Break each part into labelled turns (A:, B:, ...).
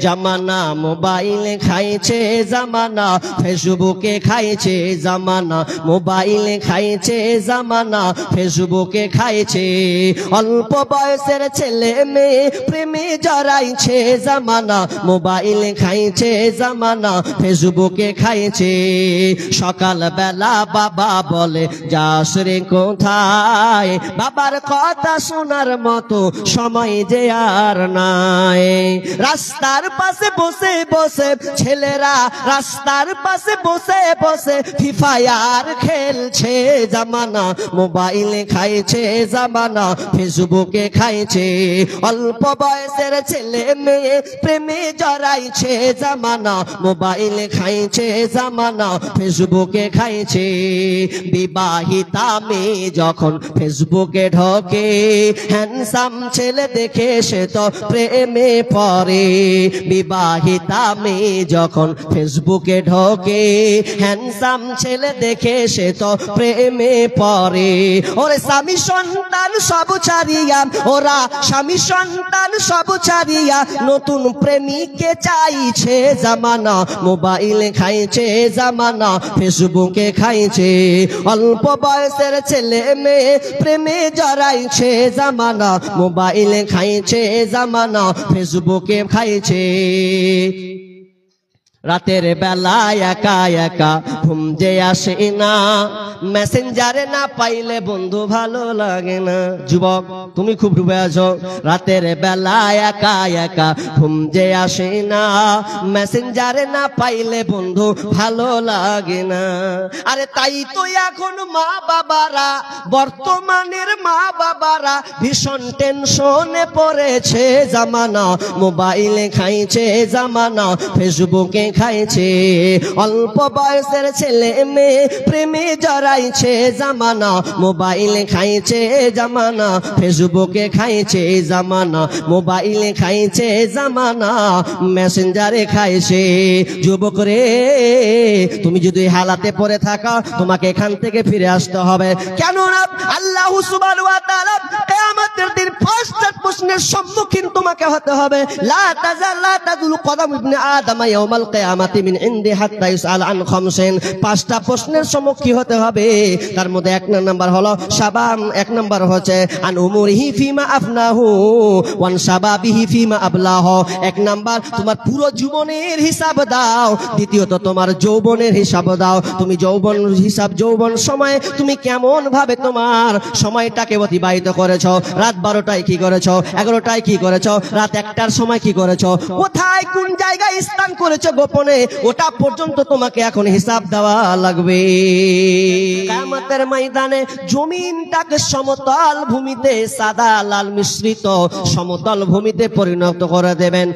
A: জামানা, মোবাইলে খাইছে জামানা, ফেসবুকে খাইছে জামানা, মোবাইলে খাইছে জামানা, ফেসবুকে খাইছে। অল্প বয়সের ছেলে মেয়ে প্রেমে জড়াইছে জামানা, মোবাইলে খাইছে জামানা, ফেসবুকে খাইছে। সকাল বেলা বাবা বলে যাস রে কোথায়, বাবার কথা শোনার মতো সময় যে আর নাই। রাস্তার পাশে বসে বসে ছেলেরা, রাস্তার পাশে বসে বসে ফ্রি ফায়ার খেলছে জামানা, মোবাইলে খাইছে জামানা, ফেসবুকে খাইছে। অল্প বয়সের ছেলে মেয়ে প্রেমে জড়াইছে জামানা, মোবাইলে খাইছে জামানা, ফেসবুকে খাইছে। বিবাহিতা মেয়ে যখন ফেসবুকে ঢোকে, হ্যান্ডসাম ছেলে দেখে সে তো প্রেমে পড়ে। বিবাহিতা মেয়ে যখন ফেসবুকে ঢোকে, হ্যান্ডসাম ছেলে দেখে সে তো প্রেমে পড়ে। ওরে স্বামী সন্তান সব ছাড়িয়া, ওরা স্বামী সন্তান সব ছাড়িয়া নতুন প্রেমিককে চাইছে জামানা, মোবাইলে খাইছে জামানা, ফেসবুকে খাইছে। অল্প বয়সের ছেলে মেয়ে প্রেমে জড়াইছে জামানা, মোবাইলে খাইছে জামানা, ফেসবুকে খাইছে। রাতের বেলা একা একা ঘুম যে আসে না, মেসেঞ্জারে না পাইলে বন্ধু ভালো লাগে না। যুবক তুমি খুব ডুবে আছো, রাতের বেলা একা একা ঘুম যে আসে না, মেসেঞ্জারে না পাইলে বন্ধু ভালো লাগে না। আরে তাই তো এখন মা বাবারা, বর্তমানের মা বাবারা ভীষণ টেনশনে পড়েছে জামানা, মোবাইলে খাইছে জামানা, ফেসবুকে খাইছে। অল্প বয়সের ছেলে মেয়ে প্রেমে জড়াইছে জামানা, মোবাইলে খাইছে জামানা, ফেসবুকে খাইছে জামানা, মোবাইলে খাইছে জামানা, মেসেঞ্জারে খাইছে। যুবক রে, তুমি যদি হালাতে পড়ে থাকা, তোমাকে এখান থেকে ফিরে আসতে হবে। কেননা আল্লাহ সুবহানাহু ওয়া তাআলা কিয়ামতের দিন পাঁচটা প্রশ্নের সম্মুখীন তোমাকে হতে হবে। লা তাজুলু কদম ইবনে আদম ইয়াউমাল কিয়ামাতি মিন ইনদি হাত্তা ইসআল আন খামসিন। পাঁচটা প্রশ্নের সম্মুখীন হতে হবে। তার মধ্যে এক নাম্বার হলো শাবাম, এক নাম্বার হচ্ছে আন উমুরিহি ফিমা আফনাহু ওয়ান শাবাবিহি ফিমা আবলাহু। এক নাম্বার তোমার পুরো জীবনের হিসাব দাও, দ্বিতীয়ত তোমার যৌবনের হিসাব দাও। তুমি যৌবন হিসাব, যৌবন সময় তুমি কেমন ভাবে তোমার সময়টাকে অতিবাহিত করেছো। রাত 12টায় কি করেছো, 11টায় কি করেছো, রাত 1টার সময় কি করেছো, কোথায় কোন জায়গায় স্থান করেছো গোপনে, ওটা পর্যন্ত তোমাকে এখন হিসাব দেওয়া লাগবে। কিয়ামতের ময়দানে জমিনটাকে সমতল ভূমিতে সাদা লাল মিশ্রিত সমতল ভূমিতে পরিণত করে দেবেন।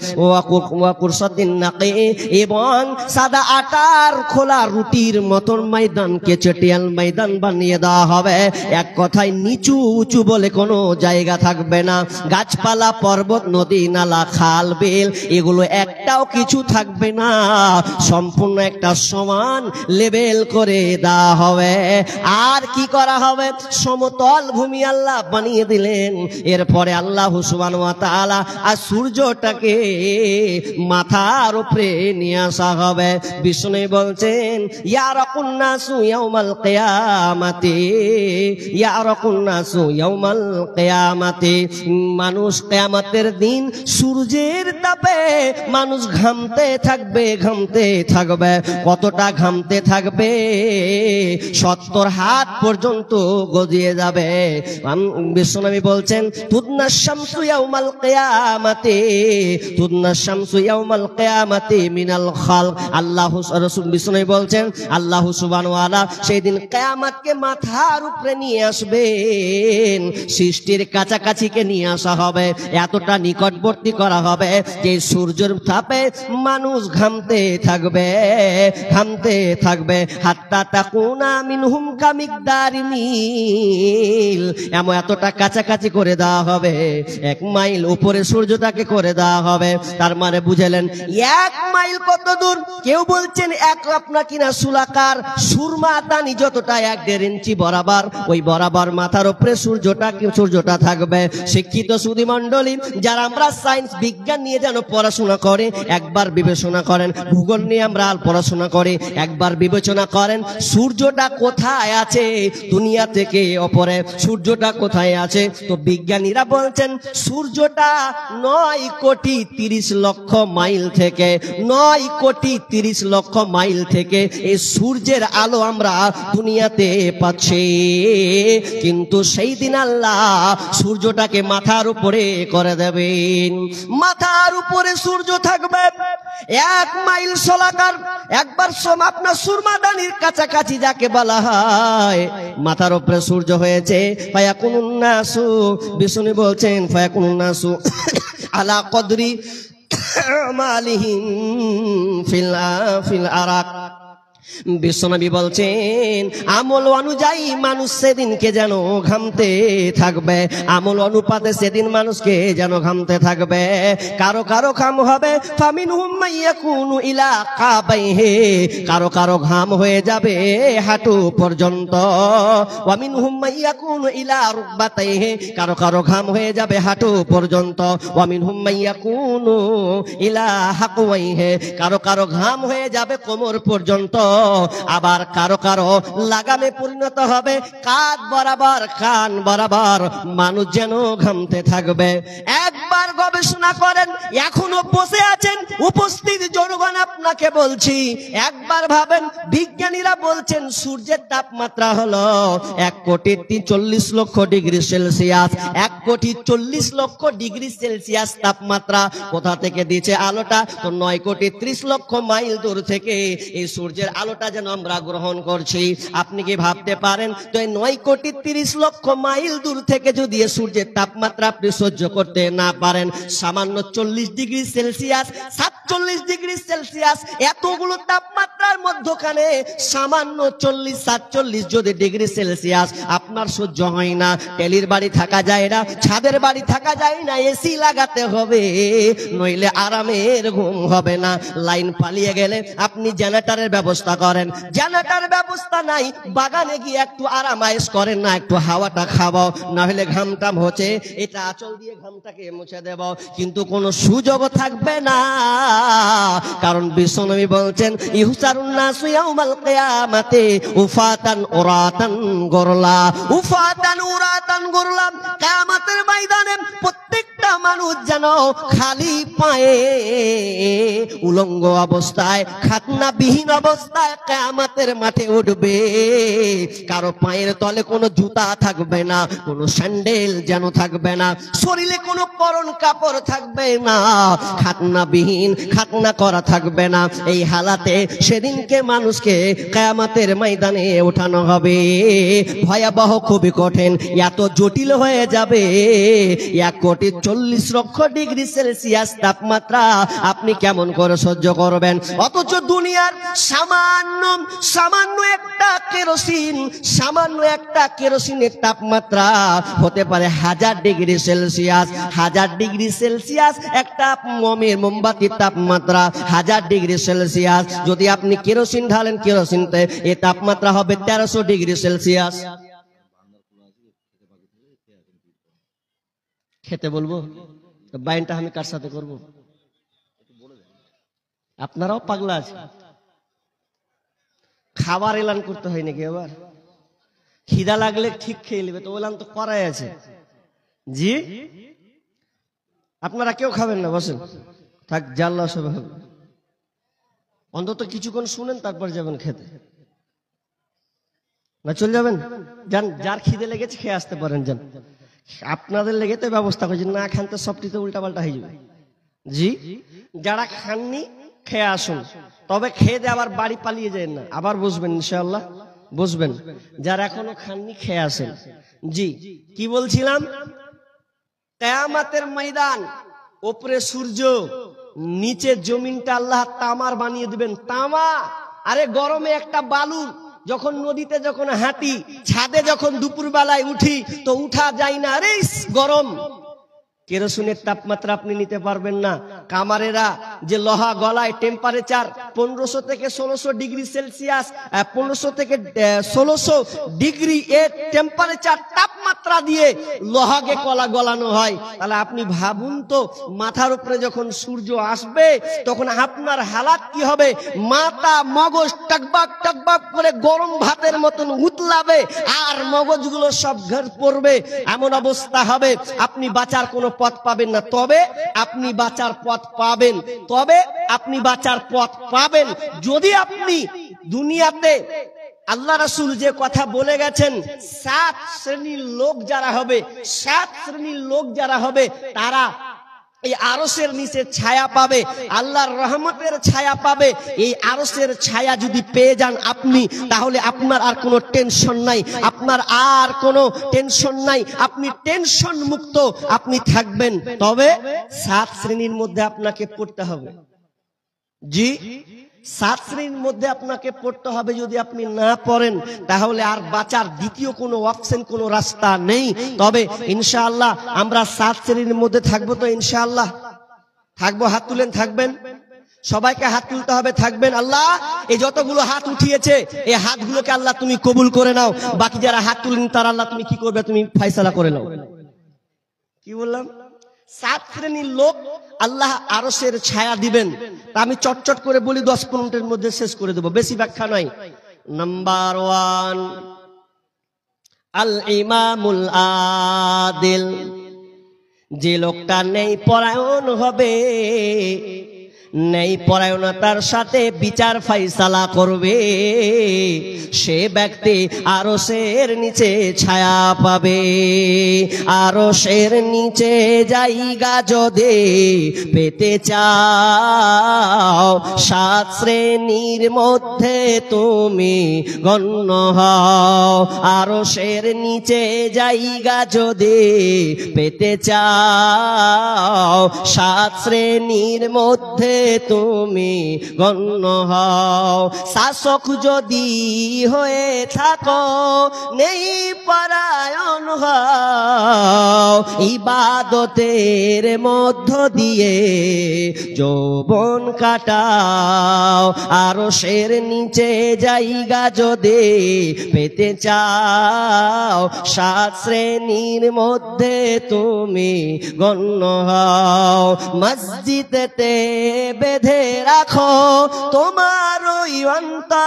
A: ওয়াকুরসাতিন নাকি, এবং সাদা আটার খোলা রুটির মতন ময়দানকে চটিয়াল ময়দান বানিয়ে দেওয়া হবে। এক কথায় নিচু উঁচু বলে কোনো জায়গা থাকবে না। গাছপালা, পর্বত, নদী, নালা, খাল, বিল এগুলো একটাও কিছু থাকবে না। সম্পূর্ণ একটা সমান লেভেল করে দেওয়া হবে। আর কি করা হবে, সমতল ভূমি আল্লাহ বানিয়ে দিলেন। এরপরে আল্লাহ সুবহানাহু ওয়া তাআলা আর সূর্যটাকে মাথার উপরে নিয়ে আসা হবে। বিষ্ণু বলছেন ইয়ারাকুন নাসু ইয়াউমাল কিয়ামাতি, ইয়ারাকুন নাসু ইয়াউমাল কিয়ামাতি। মানুষ কিয়ামতের দিন সূর্যের তাপে মানুষ ঘামতে থাকবে, ঘামতে থাকবে। কতটা ঘামতে থাকবে, 70 হাত পর্যন্ত গজিয়ে যাবে। বিশ্বনবী বলছেন তুদনা শামসু ইয়াউমাল কিয়ামাতি, তুদনা শামসু ইয়াউমাল কিয়ামাতি মিনাল খালক। আল্লাহ রাসূল বিশ্বনবী বলছেন আল্লাহ সুবহানাহু ওয়া তাআলা সেই দিন কিয়ামতকে মাথার উপরে নিয়ে আসবেন, সৃষ্টির কাছাকাছিকে নিয়ে আসা হবে, এতটা নিকটবর্তী করা হবে যে সূর্যের তাপে মানুষ ঘাম ঘামতে থাকবে, ঘামতে থাকবে। হাত্তা তাকুনা মিনহুম কামিকদারি মিল, এতটা কাছাকাছি করে দেওয়া হবে, 1 মাইল উপরে সূর্যটাকে করে দেওয়া হবে। তার মানে বুঝলেন 1 মাইল কত দূর? কেউ বলছেন আপনার কিনা সুলাকার সুরমা দানি যতটা 1.5 ইঞ্চি বরাবর, ওই বরাবর মাথার উপরে সূর্যটা থাকবে। শিক্ষিত সুধী মণ্ডলী, যারা আমরা সায়েন্স বিজ্ঞান নিয়ে যেন পড়াশোনা করে, একবার বিবেচনা করেন। ভূগোল নিয়ে আমরা পড়াশোনা করে একবার বিবেচনা করেন, সূর্যটা কোথায় আছে দুনিয়া থেকে অপরে, সূর্যটা কোথায় আছে? তো বিজ্ঞানীরা বলছেন সূর্যটা 9 কোটি 30 লক্ষ মাইল থেকে, 9 কোটি 30 লক্ষ মাইল থেকে এই সূর্যের আলো আমরা দুনিয়াতে পাচ্ছি। কিন্তু সেই দিন আল্লাহ সূর্যটাকে মাথার উপরে করে দেবেন, মাথার উপরে সূর্য থাকবে 1 মাইল শোলাকার। একবার আপনার সুরমাদানির কাছাকাছি যাকে বলা হয়, মাথার উপরে সূর্য হয়েছে। ফায়াকুনুন নাসু, বিষ্ণু বলছেন ফায়াকুনুন নাসু আলা কদরি মালিহিম ফিল আরাক। বিশ্বনবী বলছেন আমল অনুযায়ী মানুষ সেদিনকে যেন ঘামতে থাকবে, আমল অনুপাতে সেদিন মানুষকে যেন ঘামতে থাকবে। কারো কারো ঘাম হবে ফামিনহুম মাইয়াকুনু ইলা কাবাইহি, কারো কারো ঘাম হয়ে যাবে হাঁটু পর্যন্ত। ওয়ামিনহুম মাইয়াকুনু ইলা রুকবাতাইহি, কারো কারো ঘাম হয়ে যাবে হাঁটু পর্যন্ত। ওয়ামিনহুম মাইয়াকুনু ইলা হাকওয়াইহি, কারো কারো ঘাম হয়ে যাবে কোমর পর্যন্ত। আবার কারো কারো লাগামে পরিণত হবে কাঁধ বরাবর, কান বরাবর মানুষ যেন ঘামতে থাকবে। একবার গবেষণা করেন, এখনো বসে আছেন উপস্থিত জনগণ, আপনাকে বলছি একবার ভাবেন, বিজ্ঞানীরা বলছেন সূর্যের তাপমাত্রা হলো 1 কোটি 40 লক্ষ ডিগ্রি সেলসিয়াস, 1 কোটি 40 লক্ষ ডিগ্রি সেলসিয়াস তাপমাত্রা। কোথা থেকে দিচ্ছে আলোটা? তো 9 কোটি 30 লক্ষ মাইল দূর থেকে এই সূর্যের আলোটা যেন আমরা গ্রহণ করছি। আপনি কি ভাবতে পারেন? তো এই 9 কোটি 30 লক্ষ মাইল দূর থেকে যদি সূর্যের তাপমাত্রা আপনি সহ্য করতে না পারেন, সামান্য 40 ডিগ্রি সেলসিয়াস 47 ডিগ্রি সেলসিয়াস, এতগুলো তাপমাত্রার মধ্যখানে সামান্য 40-47 যদি ডিগ্রি সেলসিয়াস আপনার সহ্য হয় না, টেলির বাড়ি থাকা যায় না, ছাদের বাড়ি থাকা যায় না, এসি লাগাতে হবে, নইলে আরামের ঘুম হবে না। লাইন পালিয়ে গেলে আপনি জেনারেটরের ব্যবস্থা করেন, জেনারেটর ব্যবস্থা নাই, বাগানে গিয়ে একটু আরামায়েশ করেন না, একটু হাওয়াটা খাওয়াও, না হলে ঘামটাম হচ্ছে, এটা আঁচল দিয়ে ঘামটাকে মুছে দেব, কিন্তু কোনো সুযোগ থাকবে না। কারণ বিশ্বনবী বলছেন ইহসারুন নাসু ইয়াউমাল কিয়ামাতি উফাতান উরাতান গুরলা, উফাতান উরাতান গুরলা। কিয়ামতের ময়দানে প্রত্যেকটা মানুষ যেন খালি পায়ে উলঙ্গ অবস্থায়, খাতনাবিহীন অবস্থায় কিয়ামতের মাঠে উঠবে। কারো পায়ের তলে কোনো জুতা থাকবে না, কোনো স্যান্ডেল যেন থাকবে না, শরীরে কোনো পরন কাপড় থাকবে না, খাতনাবিহীন, খাতনা করা থাকবে না। এই হালাতে সেদিনকে মানুষকে কিয়ামতের ময়দানে ওঠানো হবে। ভয়াবহ, খুবই কঠিন, এত জটিল হয়ে যাবে। 1 কোটি 40 লক্ষ ডিগ্রি সেলসিয়াস তাপমাত্রা আপনি কেমন করে সহ্য করবেন? অথচ দুনিয়ার সামান্য একটা কেরোসিন, সামান্য একটা কেরোসিনের তাপমাত্রা হতে পারে 1000 ডিগ্রি সেলসিয়াস। 1000 ডিগ্রি সেলসিয়াস একটা মোমবাতির তাপমাত্রা 1000 ডিগ্রি সেলসিয়াস। যদি আপনি কেরোসিন ঢালেন কেরোসিনতে, এই তাপমাত্রা হবে 1300 ডিগ্রি সেলসিয়াস। খেতে বলবো? বাইনটা আমি কার সাথে করব? আপনারাও পাগলা আছে। খাবার এলান করতে হয় নাকি? আবার খিদা লাগলে ঠিক খেয়ে নেবে, তো এলান তো করাই আছে। জি, আপনারা কেউ খাবেন না, বসেন, থাক, জাল্লা সব হবে। অন্তত কিছুক্ষণ শুনেন, তারপর যাবেন খেতে, না চলে যাবেন? যান, যার খিদে লেগেছে খেয়ে আসতে পারেন, যান। আপনাদের লেগে তো ব্যবস্থা করছি, না খান তো সবটি তো উল্টা পাল্টা হয়ে যাবে। জি, যারা খাননি খেয়ে আসুন, তবে খেয়ে দিয়ে আবার বাড়ি পালিয়ে যায় না, আবার বসবেন, ইনশাআল্লাহ বসবেন। যারা এখনো খাননি খেয়ে আসেন। জি, কি বলছিলাম? কিয়ামতের ময়দান, উপরে সূর্য, নিচে জমিনটা আল্লাহ তামার বানিয়ে দিবেন। তামা, আরে গরমে একটা বালু যখন নদীতে যখন হাঁটি, ছাদে যখন দুপুর বেলায় উঠি তো উঠা যায় না, আরে গরম। কেরোসিনের তাপমাত্রা আপনি নিতে পারবেন না। কামারেরা যে লোহা গলায় টেম্পারেচার 1500 থেকে 1600 ডিগ্রি সেলসিয়াস, 1500 থেকে 1600 ডিগ্রি এর টেম্পারেচার তাপমাত্রা দিয়ে লোহাকে কলা গলানো হয়। তাহলে আপনি ভাবুন তো, মাথার উপরে যখন সূর্য আসবে তখন আপনার হালাত কি হবে? মাথা মগজ টকবাক টকবাক করে গরম ভাতের মতন উতলাবে, আর মগজগুলো সব ঘর পড়বে। এমন অবস্থা হবে আপনি বাঁচার কোনো পথ পাবেন না। তবে আপনি বাঁচার পথ পাবেন, তবে আপনি বাঁচার পথ পাবেন যদি আপনি দুনিয়াতে আল্লাহ রাসূল যে কথা বলে গেছেন, 7 শ্রেণীর লোক যারা হবে, 7 শ্রেণীর লোক যারা হবে তারা এই আরশের নিচে ছায়া পাবে, আল্লাহর রহমতের ছায়া পাবে। এই আরশের ছায়া যদি পেয়ে যান আপনি, তাহলে আপনার আর কোনো টেনশন নাই, আপনার আর কোনো টেনশন নাই, আপনি টেনশন মুক্ত আপনি থাকবেন। তবে 7 শ্রেণীর মধ্যে আপনাকে পড়তে হবে। জি, 7 শ্রেণীর মধ্যে আপনাকে পড়তে হবে। যদি আপনি না পড়েন তাহলে আর বাঁচার দ্বিতীয় কোনো অপশন, কোনো রাস্তা নেই। তবে ইনশাআল্লাহ আমরা 7 শ্রেণীর মধ্যে থাকবো তো ইনশাআল্লাহ থাকবো। হাত তুলেন, থাকবেন? সবাইকে হাত তুলতে হবে, থাকবেন। আল্লাহ এই যতগুলো হাত উঠিয়েছে এই হাতগুলোকে আল্লাহ তুমি কবুল করে নাও। বাকি যারা হাত তুলেন তার আল্লাহ তুমি কি করবে? তুমি ফয়সালা করে নাও। কি বললাম? 7 শ্রেণীর লোক আল্লাহ আরশের ছায়া দিবেন। তা আমি চটচট করে বলি, 10 মিনিটের মধ্যে শেষ করে দেব, বেশি ব্যাখ্যা নাই। নাম্বার 1, আল ইমামুল আদিল। যে লোকটা নেই পরায়ণ হবে, নেই পরায়ণতার সাথে বিচার ফাইসালা করবে, সে ব্যক্তি আরশের নিচে ছায়া পাবে। আরশের নিচে জায়গা যদি পেতে চাও, 7 শ্রেণীর মধ্যে তুমি গণ্য হও। আরশের নিচে জায়গা যদি পেতে চাও, 7 শ্রেণীর মধ্যে তুমি গণ্য হও। শাসক যদি হয়ে থাকো, নেই পরায়ণ হও, ইবাদতের মধ্য দিয়ে যৌবন কাটাও। আরশের নিচে জায়গা যদি পেতে চাও, 7 শ্রেণীর মধ্যে তুমি গণ্য হও। মসজিদেতে বেঁধে রাখো তোমার ওই অন্তর,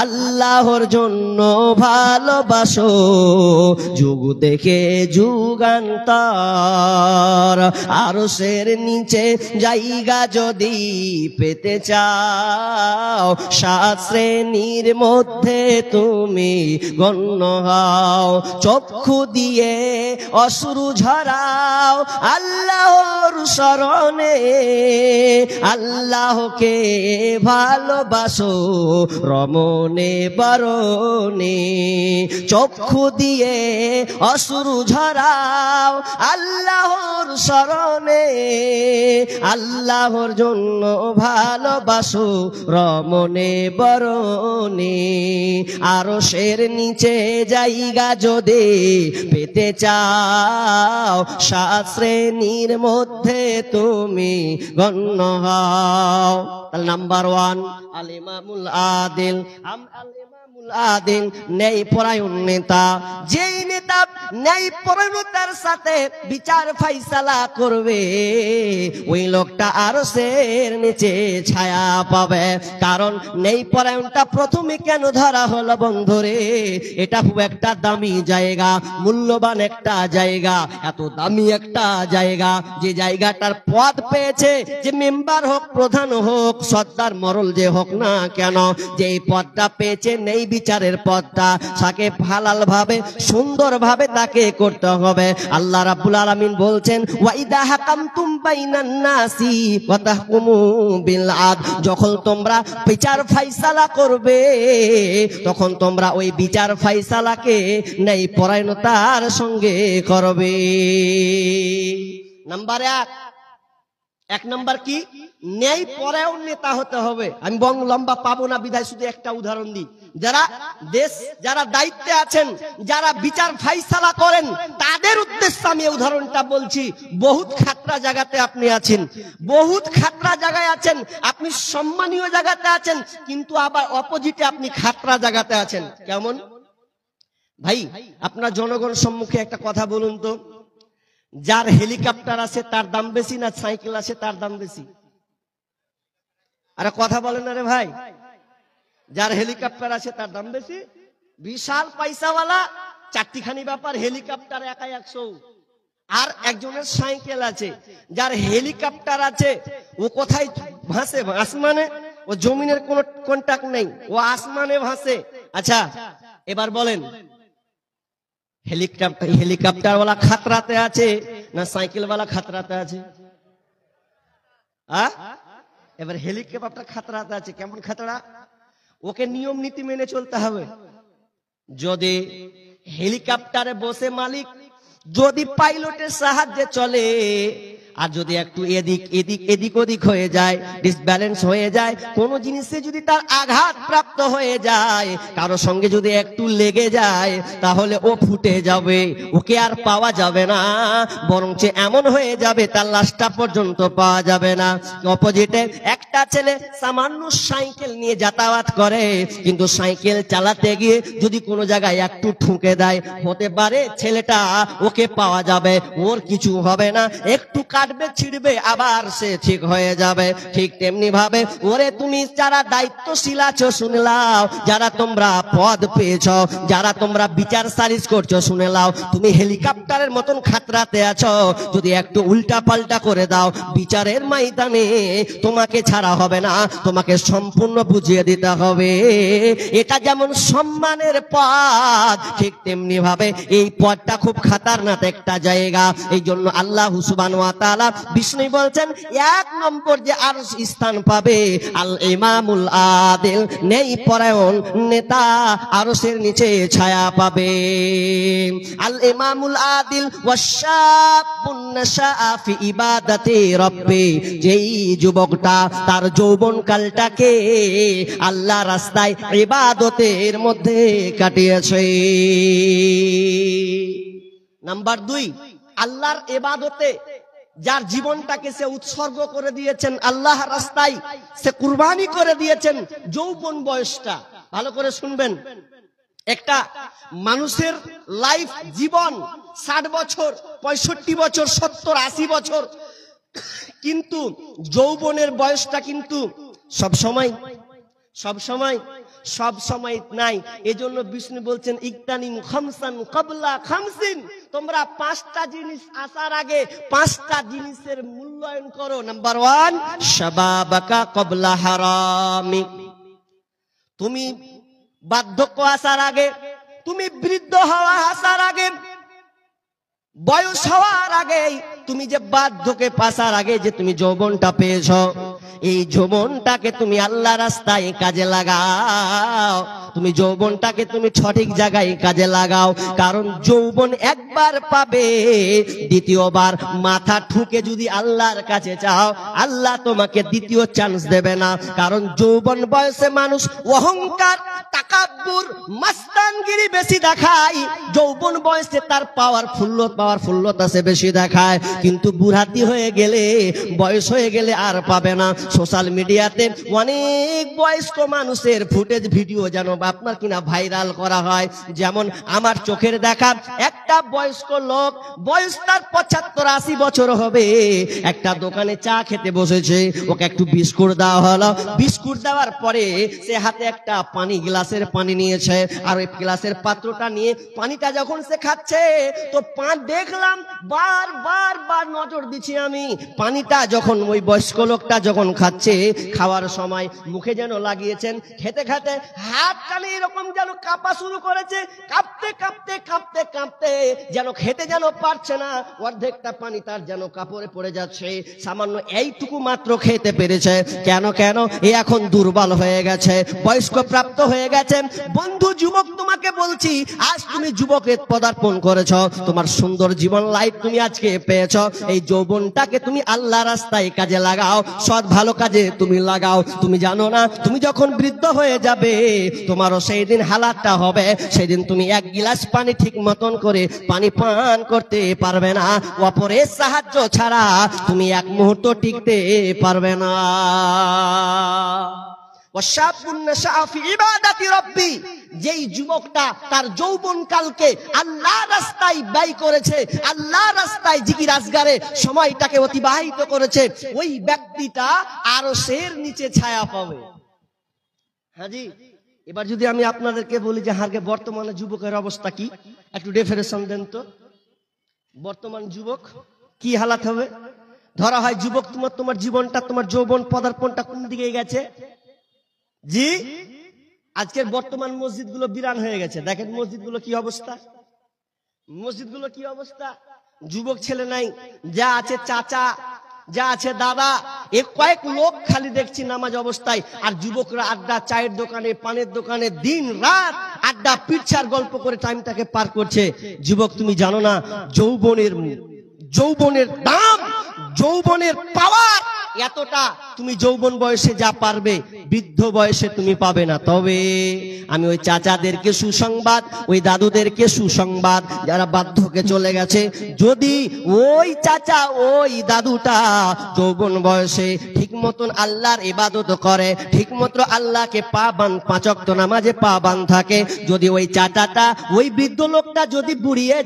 A: আল্লাহর জন্য ভালোবাসো যুগ দেখে যুগান্তর। আরশের নিচে জায়গা যদি পেতে চাও, 7 শ্রেণীর মধ্যে তুমি গণ্য হও। চক্ষু দিয়ে অশ্রু ঝরাও আল্লাহর শরণে, আল্লাহকে ভালোবাসো রমনে বরণে। চক্ষু দিয়ে অশ্রু ঝরাও আল্লাহর শরণে, আল্লাহর জন্য ভালোবাসো রমনে বরণে। আরশের নিচে জায়গা যদি পেতে চাও, 7 শ্রেণীর মধ্যে তুমি গণ্য হও। তাহলে নাম্বার 1 আল ইমামুল আদিল। আল ইমামুল আদিল ন্যায় পরায়ণ নেতা। যেই নেতা ন্যায় পরায়ণতার সাথে বিচার ফাইসালা করবে, ওই লোকটা আরশের নিচে ছায়া পাবে। কারণ ন্যায় পরায়ণটা প্রথমে কেন ধরা হলো বন্ধুরে? এটা খুব একটা দামি জায়গা, মূল্যবান একটা জায়গা, এত দামি একটা জায়গা যে জায়গাটার পদ পেয়েছে, যে মেম্বার হোক, প্রধান হোক, সর্দার মরল যে হোক না কেন, যে পদটা পেয়েছে নেই বিচারের পদটা, তাকে হালাল ভাবে সুন্দর ভাবে তাকে করতে হবে। আল্লাহ রাব্বুল আলামিন বলছেন, ওয়াইদা হাকামতুম বাইনান নাসি ওয়া তাহকুমু বিল আদল। যখন তোমরা বিচার ফাইসালা করবে তখন তোমরা ওই বিচার ফাইসালাকে ন্যায় পরায়ণতার সঙ্গে করবে। নাম্বার 1 এক নাম্বার কি, ন্যায় পরায়ণ নেতা হতে হবে। আমি বং লম্বা পাবো না বিধায় শুধু একটা উদাহরণ দিই। যারা দায়িত্বে আছেন, যারা বিচার ফাইসালা করেন, তাদের উদ্দেশ্যে আমি এই উদাহরণটা বলছি। বহুত খাতরা জায়গাতে আপনি আছেন, বহুত খাতরা জায়গায় আছেন, আপনি সম্মানীয় জায়গাতে আছেন, কিন্তু আবার অপোজিটে আপনি খাতরা জায়গাতে আছেন। কেমন ভাই? আপনার জনগণ সম্মুখে একটা কথা বলুন তো, যার হেলিকপ্টার আছে তার দাম বেশি না সাইকেল আছে তার দাম বেশি? আরে কথা বলেন না রে ভাই। যার হেলিকপ্টার আছে তার দাম বেশি। বিশাল পয়সাওয়ালা, চারটিখানি ব্যাপার, হেলিকপ্টার একাই 100। আর একজনের সাইকেল আছে। যার হেলিকপ্টার আছে ও কোথায় ভাসে? আসমানে। ও জমিনের কোনো কন্টাক্ট নেই, ও আসমানে ভাসে। আচ্ছা এবার বলেন, হেলিকপ্টার ওয়ালা খাতরাতে আছে না সাইকেল ওয়ালা খাতরাতে আছে? এবার হেলিকপ্টার খাতরাতে আছে। কেমন খাতরা? ওকে নিয়ম নীতি মেনে চলতে হবে। যদি হেলিকপ্টারে বসে মালিক যদি পাইলটের সাহায্যে চলে, আর যদি একটু এদিক ওদিক হয়ে যায়, ডিসব্যালেন্স হয়ে যায়, কোন জিনিসে যদি তার আঘাত প্রাপ্ত হয়ে যায়, কারো সঙ্গে যদি একটু লেগে যায়, তাহলে ও ফুটে যাবে, ওকে আর পাওয়া যাবে না, বরঞ্চ এমন হয়ে যাবে তার লাশটা পর্যন্ত পাওয়া যাবে না। অপোজিটে একটা ছেলে সামান্য সাইকেল নিয়ে যাতায়াত করে, কিন্তু সাইকেল চালাতে গিয়ে যদি কোনো জায়গায় একটু ঠুকে দেয়, হতে পারে ছেলেটা ওকে পাওয়া যাবে, ওর কিছু হবে না, একটু কাটবে ছিড়বে আবার সে ঠিক হয়ে যাবে। ঠিক তেমনি ভাবে ওরে তুমি যারা দায়িত্বশীল আছো শুনে লাও, যারা তোমরা পদ পেয়েছো, যারা তোমরা বিচার সালিশ করছো শুনে লাও, তুমি হেলিকপ্টারের মতন খাতরাতে আছো, যদি একটু উল্টা পাল্টা করে দাও, বিচারের ময়দানে তোমাকে ছাড়া হবে না, তোমাকে সম্পূর্ণ বুঝিয়ে দিতে হবে। এটা যেমন সম্মানের পদ, ঠিক তেমনি ভাবে এই পদটা খুব খাতারনাক একটা জায়গা। এই জন্য আল্লাহ সুবহানাহু ওয়া তাআলা বিষ্ণু বলছেন, এক নম্বর যে আরশ স্থান পাবে আল ইমামুল আদিল, ন্যায় পরায়ণ নেতা আরশের নিচে ছায়া পাবে। আল ইমামুল আদিল ওয়াশাবুন নাশাআ ফি ইবাদাতি রাব্বি, যেই যুবকটা তার যৌবনকালটাকে আল্লাহ রাস্তায় ইবাদতের মধ্যে কাটিয়েছে। নাম্বার 2, আল্লাহর ইবাদতে যার জীবনটাকে সে উৎসর্গ করে দিয়েছেন, আল্লাহ রাস্তায় সে কুরবানি করে দিয়েছেন যৌবন বয়সটা। ভালো করে শুনবেন, একটা মানুষের লাইফ জীবন 60 বছর, 65 বছর, 70, 80 বছর, কিন্তু যৌবনের বয়সটা কিন্তু সব সময় নাই। এজন্য বিষ্ণু বলছেন, ইকতানিম খামসান ক্বাবলা খামসিন, তোমরা 5টা জিনিস আসার আগে 5টা জিনিসের মূল্যায়ন করো। নাম্বার 1, শাবাবাকা ক্বাবলা হারামি, তুমি বার্ধক্য আসার আগে, তুমি বৃদ্ধ হওয়া আসার আগে, বয়স হওয়ার আগে, তুমি যে বার্ধক্যে পাসার আগে যে তুমি যৌবনটা পেয়েছ, এই যৌবনটাকে তুমি আল্লাহ রাস্তায় কাজে লাগাও। তুমি যৌবনটাকে তুমি সঠিক জায়গায় কাজে লাগাও, কারণ যৌবন একবার পাবে, দ্বিতীয়বার মাথা ঠুকে যদি আল্লাহর কাছে চাও, আল্লাহ তোমাকে দ্বিতীয় চান্স দেবে না। কারণ যৌবন বয়সে মানুষ অহংকার, তাকাব্বুর, মাস্তানগিরি বেশি দেখায়। যৌবন বয়সে তার পাওয়ারফুলতা সে বেশি দেখায়, কিন্তু বুড়াতি হয়ে গেলে, বয়স হয়ে গেলে আর পাবে না। সোশ্যাল মিডিয়াতে অনেক বয়স্ক মানুষের ফুটেজ ভিডিও যেন আপনার কিনা ভাইরাল করা হয়। যেমন আমার চোখের দেখা একটা বয়স্ক লোক, বয়স তার 75-80 বছর হবে, একটা দোকানে চা খেতে বসেছে, ওকে একটু বিস্কুট দেওয়া হলো। বিস্কুট দেওয়ার পরে সে হাতে একটা গ্লাসের পানি নিয়েছে, আর ওই গ্লাসের পাত্রটা নিয়ে পানিটা যখন সে খাচ্ছে, তো দেখলাম বার নজর দিচ্ছি আমি, পানিটা যখন ওই বয়স্ক লোকটা যখন যেমন খাচ্ছে, খাওয়ার সময় মুখে যেন লাগিয়েছেন, খেতে খেতে হাতখানি এরকম যেন কাঁপা শুরু করেছে, কাঁপতে কাঁপতে কাঁপতে কাঁপতে যেন খেতে যেন পারছে না, অর্ধেকটা পানি তার যেন কাপড়ে পড়ে যাচ্ছে, সামান্য এইটুকু মাত্র খেতে পেরেছে। কেন কেন? এ এখন দুর্বল হয়ে গেছে, বয়স্ক প্রাপ্ত হয়ে গেছে। বন্ধু যুবক, তোমাকে বলছি, আজ তুমি যুবকে পদার্পণ করেছ, তোমার সুন্দর জীবন লাইফ তুমি আজকে পেয়েছ। এই যৌবনটাকে তুমি আল্লাহ রাস্তায় কাজে লাগাও, সৎ ভালো কাজে তুমি লাগাও। তুমি জানো না, তুমি যখন বৃদ্ধ হয়ে যাবে তোমারও সেই দিন হালাতটা হবে, সেদিন তুমি এক গিলাস পানি ঠিক মতন করে পানি পান করতে পারবে না, অপরের সাহায্য ছাড়া তুমি এক মুহূর্ত টিকতে পারবে না। যেই যুবকটা তার যৌবন কালকে আল্লাহ রাস্তায় ব্যয় করেছে, আল্লাহ রাস্তায় জিকির আজগারে সময়টাকে অতিবাহিত করেছে, ওই ব্যক্তিটা আরশের নিচে ছায়া পাবে। হাজি, এবার যদি আমি আপনাদেরকে বলি যে হারকে বর্তমানে যুবকের অবস্থা কি, একটু ডেফিনেশন দেন তো। বর্তমান যুবক কি হালাত হবে? ধরা হয় যুবক, তোমার জীবনটা, তোমার যৌবন পদার্পণটা কোন দিকে গেছে? জি, আজকের বর্তমান মসজিদগুলো বিরান হয়ে গেছে। দেখেন মসজিদগুলো কি অবস্থা, মসজিদগুলো কি অবস্থা। যুবক ছেলে নাই, যা আছে চাচা, যা আছে দাদা, এ কয়েক লোক খালি দেখছি নামাজ অবস্থায়। আর যুবকরা আড্ডা, চায়ের দোকানে, পানের দোকানে দিন রাত আড্ডা, পিচ্ছার গল্প করে টাইমটাকে পার করছে। যুবক, তুমি জানো না যৌবনের দাম, যৌবনের পাওয়ার এতটা, তুমি যৌবন বয়সে যা পারবে বৃদ্ধ বয়সে তুমি পাবে না। তবে আমি ওই চাচাদেরকে সুসংবাদ, ওই দাদুদেরকে সুসংবাদ, যারা বার্ধক্যে চলে গেছে, যদি ওই চাচা ওই দাদুটা যৌবন বয়সে ঠিক মতন আল্লাহর ইবাদত করে, ঠিক মতো আল্লাহকে পাঁচ ওয়াক্ত নামাজে পাবান থাকে, যদি ওই চাচাটা, ওই বৃদ্ধ লোকটা যদি বুড়িয়ে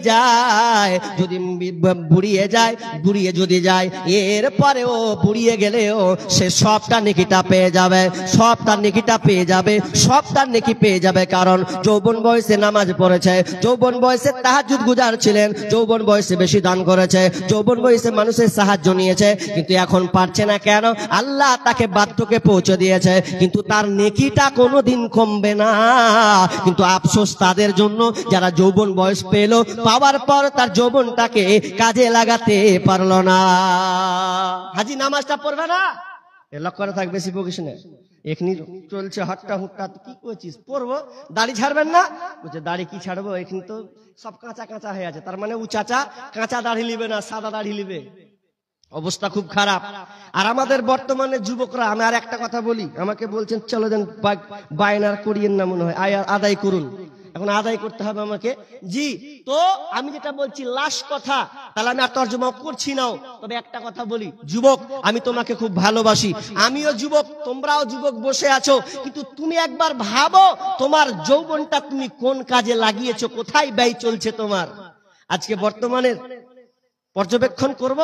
A: যদি যায়, এরপরেও বুড়িয়ে গেলেও সে সবটা নেকিটা পেয়ে যাবে, সবটা নেকিটা পেয়ে যাবে, সবটা নেকি পেয়ে যাবে। কারণ যৌবন বয়সে নামাজ পড়েছে, যৌবন বয়সে তাহাজ্জুদ গুজার ছিলেন, যৌবন বয়সে বেশি দান করেছে, যৌবন বয়সে মানুষের সাহায্য নিয়েছে, কিন্তু এখন পারছে না। কেন? আল্লাহ তাকে বার্ধক্যে পৌঁছে দিয়েছে, কিন্তু তার নেকিটা কোনোদিন কমবে না। কিন্তু আফসোস তাদের জন্য যারা যৌবন বয়স পেল, পাওয়ার পর তার যৌবনটাকে কাজে লাগাতে পারলো না। হাজি, নামাজটা পড়বে না, লক্ষ্য করে থাক, বেশি বকিস না। এখনি চলছে হট্টা হুট্টা, কি করছিস? পড়বো। দাড়ি ছাড়বেন না? বলছে দাড়ি কি ছাড়বো, এখানে তো সব কাঁচা কাঁচা হয়ে আছে। তার মানে ও চাচা কাঁচা দাড়ি নিবে না, সাদা দাড়ি নিবে। অবস্থা খুব খারাপ। আর আমাদের বর্তমানে যুবকরা, আমি আর একটা কথা বলি, আমাকে বলছেন চলো যেন বায়নার করিয়েন না, মনে হয় আদায় করুন। এখন আদায় করতে হবে আমাকে। জি, তো আমি যেটা বলছি লাস্ট কথা, তাহলে আমি আর তর্জমা করছি না। তবে একটা কথা বলি, যুবক, আমি তোমাকে খুব ভালোবাসি, আমিও যুবক, তোমরাও যুবক বসে আছো, কিন্তু তুমি একবার ভাবো তোমার যৌবনটা তুমি কোন কাজে লাগিয়েছো, কোথায় ব্যয় চলছে তোমার। আজকে বর্তমানের পর্যবেক্ষণ করব,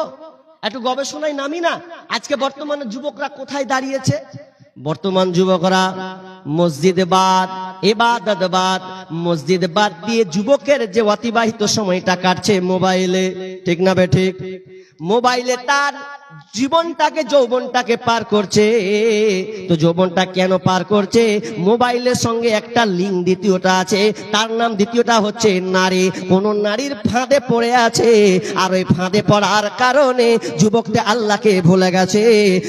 A: একটু গবেষণায় নামি না। আজকে বর্তমানে যুবকরা কোথায় দাঁড়িয়েছে? বর্তমান যুবকরা মসজিদে বাদ, ইবাদত বাদ, মসজিদ বাদ দিয়ে যুবকের যে অতিবাহিত সময়টা কাটছে মোবাইলে, ঠিক না বে ঠিক? মোবাইলে তার জীবনটাকে, যৌবনটাকে পার করছে। তো যৌবনটা কেন পার করছে? মোবাইলের সঙ্গে একটা লিঙ্ক দ্বিতীয়টা আছে, তার নাম দ্বিতীয়টা হচ্ছে নারী। কোন নারীর ফাঁদে পড়ে আছে, আর ওই ফাঁদে পড়ার কারণে যুবকটা আল্লাহকে ভুলে গেছে।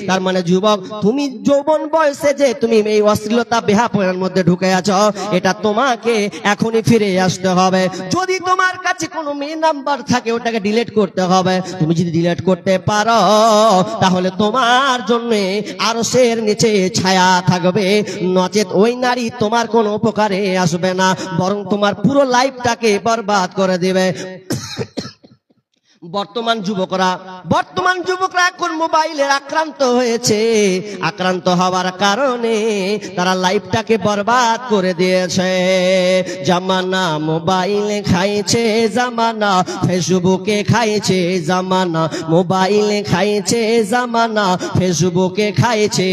A: তার মানে যুবক, তুমি যৌবন বয়সে যে তুমি এই অশ্লীলতা বেহাপনার মধ্যে ঢুকে আছো, এটা তোমাকে এখনই ফিরে আসতে হবে। যদি তোমার কাছে কোনো মেয়ে নাম্বার থাকে, ওটাকে ডিলিট করতে হবে। তুমি যদি ডিলিট করতে পারো, তাহলে তোমার জন্য আরশের নিচে ছায়া থাকবে, নচেত ওই নারী তোমার কোনো উপকারে আসবে না, বরং তোমার পুরো লাইফটাকে বরবাদ করে দেবে। বর্তমান যুবকরা এখন মোবাইলের আক্রান্ত হয়েছে। আক্রান্ত হওয়ার কারণে তারা লাইফটাকে বরবাদ করে দিয়েছে। জামানা মোবাইলে খাইছে, জামানা ফেসবুকে খাইছে, জামানা মোবাইলে খাইছে, জামানা ফেসবুকে খাইছে।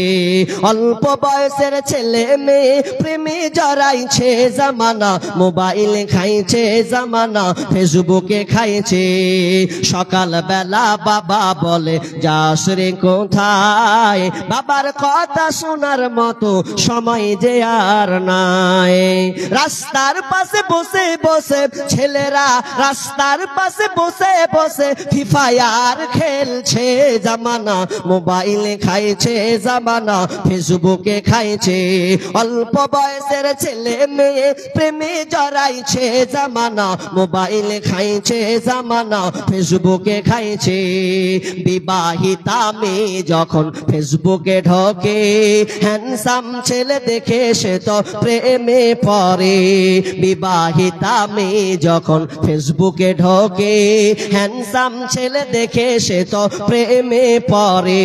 A: অল্প বয়সের ছেলে মেয়ে প্রেমে জড়াইছে, জামানা মোবাইলে খাইছে, জামানা ফেসবুকে খাইছে। সকাল বেলা বাবা বলে যাস রে কোথায়, বাবার কথা শোনার মতো সময় যে আর নাই। রাস্তার পাশে বসে বসে ছেলেরা রাস্তার পাশে বসে বসে ফ্রি ফায়ার খেলছে জামানা, মোবাইলে খাইছে জামানা, ফেসবুকে খাইছে। অল্প বয়সের ছেলে মেয়ে প্রেমে জড়াইছে জামানা, মোবাইলে খাইছে জামানা, ফেসবুকে খাইছে। বিবাহিতা মেয়ে যখন ফেসবুকে ঢোকে, হ্যান্ডসাম ছেলে দেখে সে তো প্রেমে পড়ে। বিবাহিতা মেয়ে যখন ফেসবুকে ঢোকে, হ্যান্ডসাম ছেলে দেখে সে তো প্রেমে পড়ে।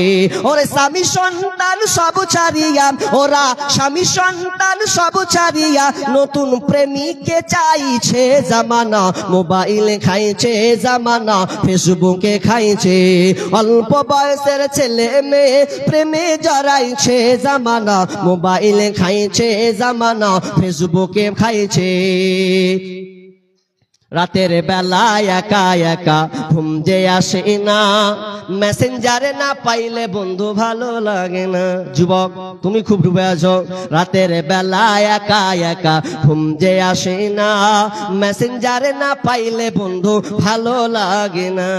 A: ওরে স্বামী সন্তান সব ছাড়িয়া, ওরা স্বামী সন্তান সব ছাড়িয়া নতুন প্রেমিককে চাইছে জামানা, মোবাইলে খাইছে জামানা, ফেসবুকে খাইছে। অল্প বয়সের ছেলে মেয়ে প্রেমে জড়াইছে জামানা, মোবাইলে খাইছে জামানা, ফেসবুকে খাইছে। রাতের বেলা একা একা ঘুম যে আসে না, মেসেঞ্জারে না পাইলে বন্ধু ভালো লাগে না। যুবক তুমি খুব ডুবে আছো, রাতের বেলা একা একা ঘুম যে আসে না, মেসেঞ্জারে না পাইলে বন্ধু ভালো লাগে না।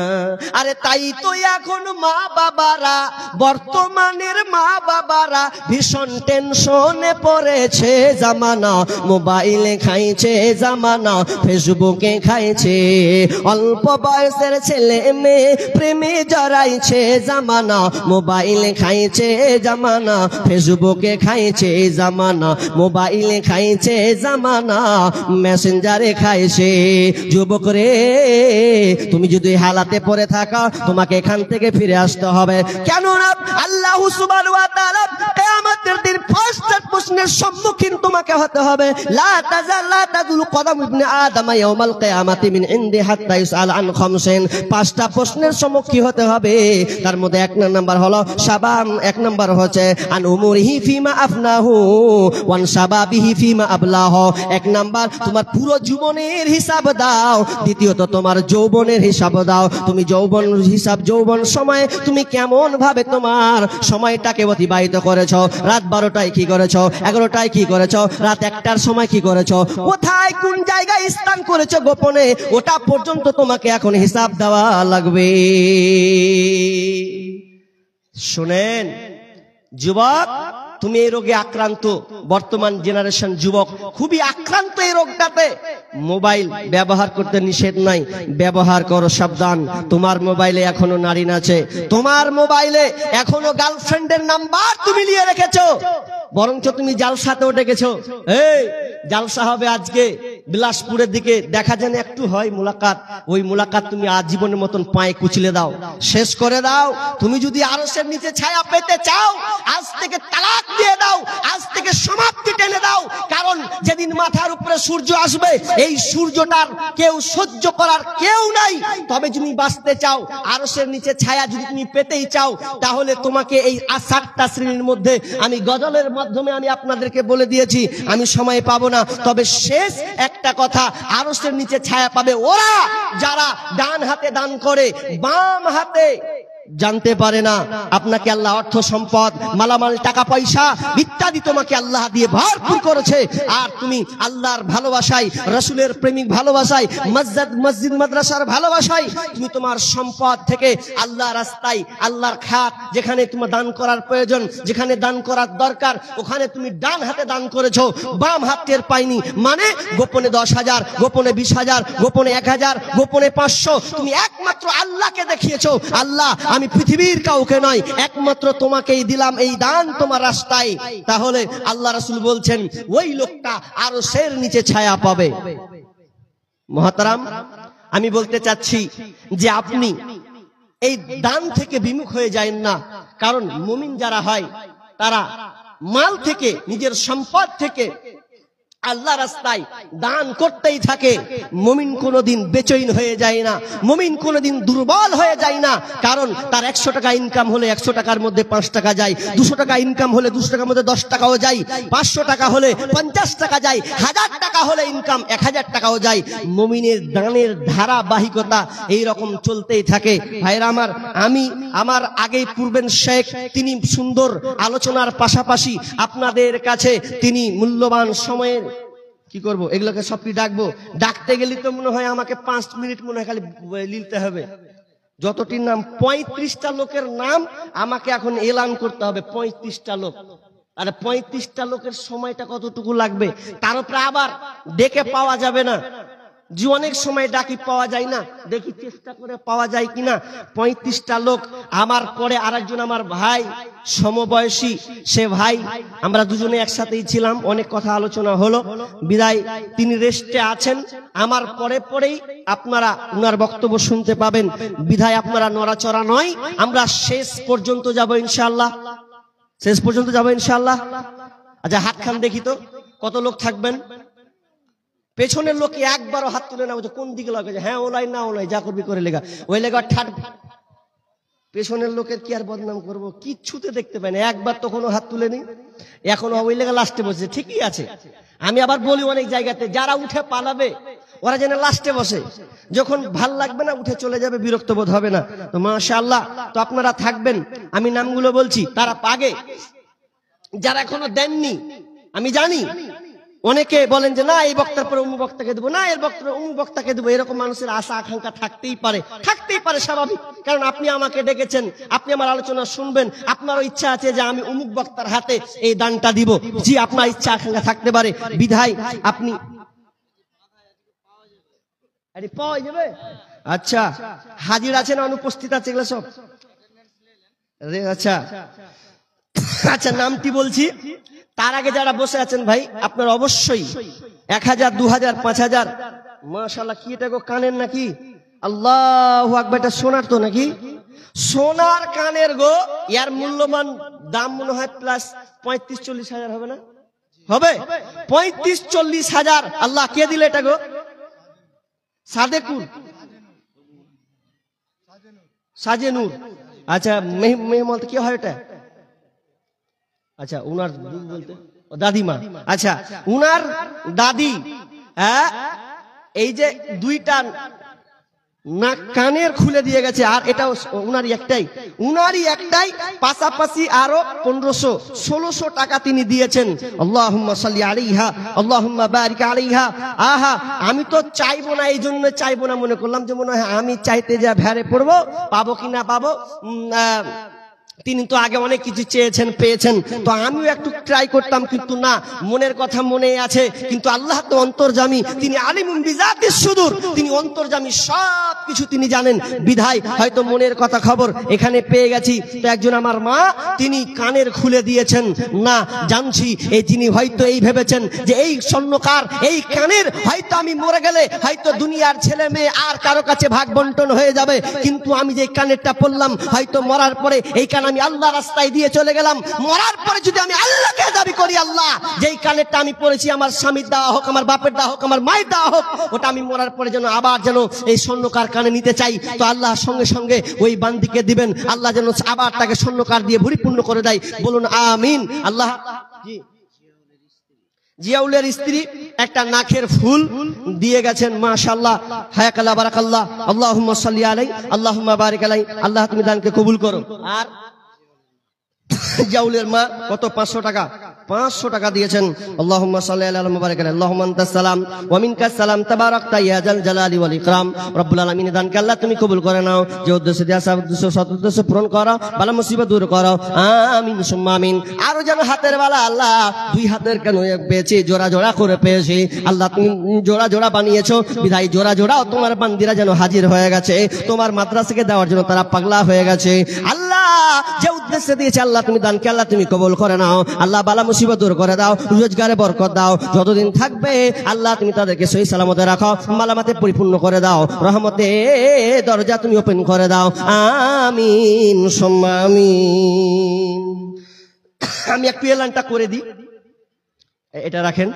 A: আরে তাই তো এখন মা বাবারা, বর্তমানের মা বাবারা ভীষণ টেনশনে পড়েছে জামানা, মোবাইলে খাইছে জামানা, ফেসবুকে খাইছে। অল্প বয়সের ছেলে মেয়ে প্রেমে জড়াইছে জামানা, মোবাইলে খাইছে জামানা, ফেসবুকে খাইছে জামানা, মোবাইলে খাইছে জামানা, মেসেঞ্জারে খাইছে। যুবক রে তুমি যদি হালাতে পড়ে থাকা, তোমাকে এখান থেকে ফিরে আসতে হবে। কেননা আল্লাহ সুবহানাহু ওয়া তাআলা কিয়ামতের দিন পাঁচটা প্রশ্নের সম্মুখীন তোমাকে হতে হবে। লা তাজুল কদম ইবনে আদম ইয়াউমাল কিয়ামাতি মিন ইনদি হাত্তা ইসআল আন খামসিন। পাঁচটা প্রশ্নের সম্মুখীন হতে হবে। তার মধ্যে এক নাম্বার হলো শাবাম, এক নাম্বার হচ্ছে আন উমুরিহি ফিমা আফনাহু ওয়ান শাবাবিহি ফিমা আবলাহ। এক নাম্বার তোমার পুরো জীবনের হিসাব দাও, দ্বিতীয়ত তোমার যৌবনের হিসাব দাও। তুমি যৌবন হিসাব, যৌবন সময়ে তুমি কেমন ভাবে তোমার সময়টাকে অতিবাহিত করেছো। রাত 12টায় কি করেছো, 11টায় কি করেছো, রাত 1টার সময় কি করেছো, কোথায় কোন জায়গায় স্থান করেছো গোপনে, ওটা পর্যন্ত তোমাকে এখন হিসাব দেওয়া লাগবে। শুনেন যুবক, তুমি এই রোগে আক্রান্ত, বর্তমান জেনারেশন যুবক খুবই আক্রান্ত এই রোগটাতে। মোবাইল ব্যবহার করতে নিষেধ নাই, ব্যবহার করো, সাবধান। তোমার মোবাইলে এখনো নারী আছে, তোমার মোবাইলে এখনো গার্লফ্রেন্ডের নাম্বার তুমি নিয়ে রেখেছো, বরঞ্চ তুমি জালসাতেও ডেকেছো। এই জালসা হবে আজকে বিলাসপুরের দিকে, দেখা যেন একটু হয় মুলাকাত, ওই মুলাকাত তুমি আজীবনের মতন পায়ে কুচলে দাও, শেষ করে দাও। তুমি যদি আরশের নিচে ছায়া পেতে চাও, আজ থেকে তালাক দিয়ে দাও, আজ থেকে সমাপ্তি টেনে দাও। কারণ যেদিন মাথার উপরে সূর্য আসবে, এই সূর্যটার কেউ সহ্য করার কেউ নাই। তবে তুমি বাঁচতে চাও, আরশের নিচে ছায়া যদি তুমি পেতেই চাও, তাহলে তোমাকে এই 7টা শ্রেণীর মধ্যে আমি গজলের মাধ্যমে আমি আপনাদেরকে বলে দিয়েছি, আমি সময় পাবো না। তবে শেষ একটা কথা, আরশের নিচে ছায়া পাবে ওরা যারা ডান হাতে দান করে, বাম হাতে জানতে পারে না। আপনাকে আল্লাহ অর্থ সম্পদ, মালামাল, টাকা পয়সা ইত্যাদি তোমাকে আল্লাহ দিয়ে ভরপুর করেছে, আর তুমি আল্লাহর ভালোবাসায়, রাসূলের প্রেমিক ভালোবাসায়, মসজিদ মাদ্রাসার ভালোবাসায় তুমি তোমার সম্পদ থেকে আল্লাহ রাস্তায়, আল্লাহর খাত যেখানে তোমার দান করার প্রয়োজন, যেখানে দান করার দরকার, ওখানে তুমি ডান হাতে দান করেছো, বাম হাত টের পাইনি। মানে গোপনে 10,000, গোপনে 20,000, গোপনে 1,000, গোপনে 500, তুমি একমাত্র আল্লাহকে দেখিয়েছো। আল্লাহ, আমি পৃথিবীর কাউকে নয়, একমাত্র তোমাকেই দিলাম এই দান তোমার রাস্তায়। তাহলে আল্লাহ রাসূল বলছেন ওই লোকটা আরশের নিচে ছায়া পাবে। মুহতারাম, আমি বলতে চাচ্ছি যে আপনি এই দান থেকে বিমুখ হয়ে যায়েন না। কারণ মুমিন যারা হয় তারা মাল থেকে, নিজের সম্পদ থেকে আল্লাহ রাস্তায় দান করতেই থাকে। মুমিন কোনোদিন বেচৈন হয়ে যায় না, মুমিন কোনোদিন দুর্বল হয়ে যায় না। কারণ তার 100 টাকা ইনকাম হলে 100 টাকার মধ্যে 5 টাকা যায়, 200 টাকা ইনকাম হলে 200 টাকার মধ্যে 10 টাকাও যায়, 500 টাকা হলে 50 টাকা যায়, 1000 টাকা হলে ইনকাম 1000 টাকাও যায়। মুমিনের দানের ধারাবাহিকতা এই রকম চলতেই থাকে। ভাইরা আমি আমার আগেই পূর্বের শেখ তিনি সুন্দর আলোচনার পাশাপাশি আপনাদের কাছে তিনি মূল্যবান সময়ের কি করব, এগুলোকে সবই ডাকবো। ডাকতে গেলে তো মনে হয় আমাকে 5 মিনিট মনে হয় খালি লিখতে হবে। যতটির নাম 35টা লোকের নাম আমাকে এখন এলান করতে হবে। 35টা লোক, আর 35টা লোকের সময়টা কতটুকু লাগবে? তার উপরে আবার ডেকে পাওয়া যাবে না, যে অনেক সময় ডাকি পাওয়া যায় না, দেখি চেষ্টা করে পাওয়া যায় কিনা। 35টা লোক, আমার পরে আরেকজন আমার ভাই সমবয়সী, সে ভাই আমরা দুজনে একসাথেই ছিলাম, অনেক কথা আলোচনা হলো, বিদায় তিনি রেস্টে আছেন। আমার পরেই আপনারা উনার বক্তব্য শুনতে পাবেন, বিদায় আপনারা নড়াচড়া নয়, আমরা শেষ পর্যন্ত যাব ইনশাআল্লাহ, শেষ পর্যন্ত যাব ইনশাআল্লাহ। আচ্ছা হাত খান দেখি তো কত লোক থাকবেন। পেছনের লোক একবারও হাত তুলে না, কোন দিকে লাগে, হ্যাঁ ওলাই না ওলাই, যা করবি করে লেগা, ওই লেগা ঠাট। পেছনের লোকের কি আর বদনাম করবো, কিচ্ছুতে দেখতে পাই না, একবার তো কোনো হাত তুলে নি, এখন ওই লেগা লাস্টে বসে, ঠিকই আছে। আমি আবার বলি অনেক জায়গাতে, যারা উঠে পালাবে ওরা যেন লাস্টে বসে, যখন ভাল লাগবে না উঠে চলে যাবে, বিরক্ত বোধ হবে না। তো মাশাআল্লাহ, তো আপনারা থাকবেন, আমি নামগুলো বলছি, তারা পাগে যারা এখনো দেননি। আমি জানি অনেকে বলেন যে না এই বক্তার পরে অমুক বক্তাকে দেবো, না এর বক্তার অমুক বক্তাকে দেবো, এরকম মানুষের আশা আকাঙ্ক্ষা থাকতেই পারে, স্বাভাবিক। কারণ আপনি আমাকে ডেকেছেন, আপনি আমার আলোচনা শুনবেন, আপনারও ইচ্ছা আছে যে আমি অমুক বক্তার হাতে এই দানটা দিব, জি আপনার ইচ্ছা আকাঙ্ক্ষা থাকতে পারে, বিধায় আপনি পাওয়া যাবে। আচ্ছা হাজির আছে না অনুপস্থিত আছে এগুলো সব? আচ্ছা আচ্ছা, নামটি বলছি, তার আগে যারা বসে আছেন ভাই আপনারা অবশ্যই 1000, 2000, 5000, মাশাআল্লাহ। কি এটা গো, কানের নাকি? আল্লাহু আকবার, এটা সোনার তো নাকি? সোনার কানের গো, এর মূল্যমান দাম মনে হয় প্লাস 35-40 হাজার হবে না? হবে 35-40 হাজার। আল্লাহ কে দিলে এটা গো? সাদেকুর, সাজেনুর। আচ্ছা মেহমত কি হয় এটা? আচ্ছা উনার বলতে দাদিমা। আচ্ছা উনার দাদি, হ্যাঁ এই যে দুইটা না কানের খুলে দিয়ে গেছে, আর এটাও উনারই একটাই, পাশাপাশি আরো 1500-1600 টাকা তিনি দিয়েছেন। আল্লাহুম্মা সাল্লি আলাইহা, আল্লাহুম্মা বারিক আলাইহা। আহা, আমি তো চাইবো না, এই জন্য চাইবো না, মনে করলাম যে মনে হয় আমি চাইতে যা ভেড়ে পড়বো, পাবো কিনা পাবো। তিনি তো আগে অনেক কিছু চেয়েছেন, পেয়েছেন, তো আমিও একটু ট্রাই করতাম, কিন্তু না, মনের কথা মনে আছে, কিন্তু আল্লাহ তো অন্তর্যামী, তিনি আলিমুন বিজাতিস সুদূর, তিনি অন্তর্যামী, সব কিছু তিনি জানেন, বিধায় হয়তো মনের কথা খবর এখানে পেয়ে গেছি। তো একজন আমার মা, তিনি কানের খুলে দিয়েছেন, না জানছি এই তিনি হয়তো এই ভেবেছেন যে এই স্বর্ণকার এই কানের হয়তো আমি মরে গেলে হয়তো দুনিয়ার ছেলে মেয়ে আর কারো কাছে ভাগ বন্টন হয়ে যাবে, কিন্তু আমি যে কানেরটা পড়লাম হয়তো মরার পরে এই আমি আল্লাহ রাস্তায় দিয়ে চলে গেলাম, মরার পরে যদি আমি আল্লাহকে দাবি করি, আল্লাহ যেই কানেরটা আমি পড়েছি, আমার স্বামীর দেওয়া হোক, আমার বাপের দেওয়া হোক, আমার মায়ের দেওয়া হোক, ওটা আমি মরার পরে যেন আবার যেন এই স্বর্ণকার কানে নিতে চাই, তো আল্লাহ সঙ্গে সঙ্গে ওই বান্দিকে দিবেন, আল্লাহ যেন আবার তাকে স্বর্ণকার দিয়ে পরিপূর্ণ করে দেয়, বলুন আমিন। আল্লাহ। জিয়াউলের স্ত্রী একটা নাকের ফুল দিয়ে গেছেন, মাশাআল্লাহ, হায়াকাল্লাহ, বারাকাল্লাহ, আল্লাহুম্মা সাল্লি আলাই, আল্লাহুম্মা বারিক আলাই। আল্লাহ তুমি দানকে কবুল করো। আর জাউলের মা কত? 500 টাকা, 500 টাকা দিয়েছেন। আল্লাহুম্মা সাল্লি আলা মুবারাক আলাইহি, আল্লাহুম্মা আনতাস সালাম ওয়া মিনকাস সালাম, তাবারাকতা ইয়া জাল জালালি ওয়াল ইকরাম। রব্বুল আলামিন দানকে আল্লাহ তুমি কবুল করে নাও, যে উদ্দেশ্য দিয়ে আসা উদ্দেশ্য সৎ উদ্দেশ্য পূরণ করো, বালা মুসিবত দূর করো, আমিন সুম্মা আমিন। আরো যেন হাতের বালা আল্লাহ, দুই হাতের কেন পেয়েছি, জোড়া জোড়া করে পেয়েছি, আল্লাহ তুমি জোড়া জোড়া বানিয়েছো, বিধায় জোড়া জোড়াও তোমার বান্দিরা যেন হাজির হয়ে গেছে, তোমার মাদ্রাসাকে দেওয়ার জন্য তারা পাগলা হয়ে গেছে। আল্লাহ যে উদ্দেশ্য দিয়েছে আল্লাহ তুমি দানকে আল্লাহ তুমি কবুল করে নাও, আল্লাহ বালা মুসিবত দূর করে দাও, রোজগারে বরকত দাও, যতদিন থাকবে আল্লাহ তুমি তাদেরকে সহি সালামতে রাখো, মালামাতে পরিপূর্ণ করে দাও, রহমতে দরজা তুমি ওপেন করে দাও, আমিন সুম্মা আমিন। আমি একটু এলানটা করে দিই, এটা রাখেন।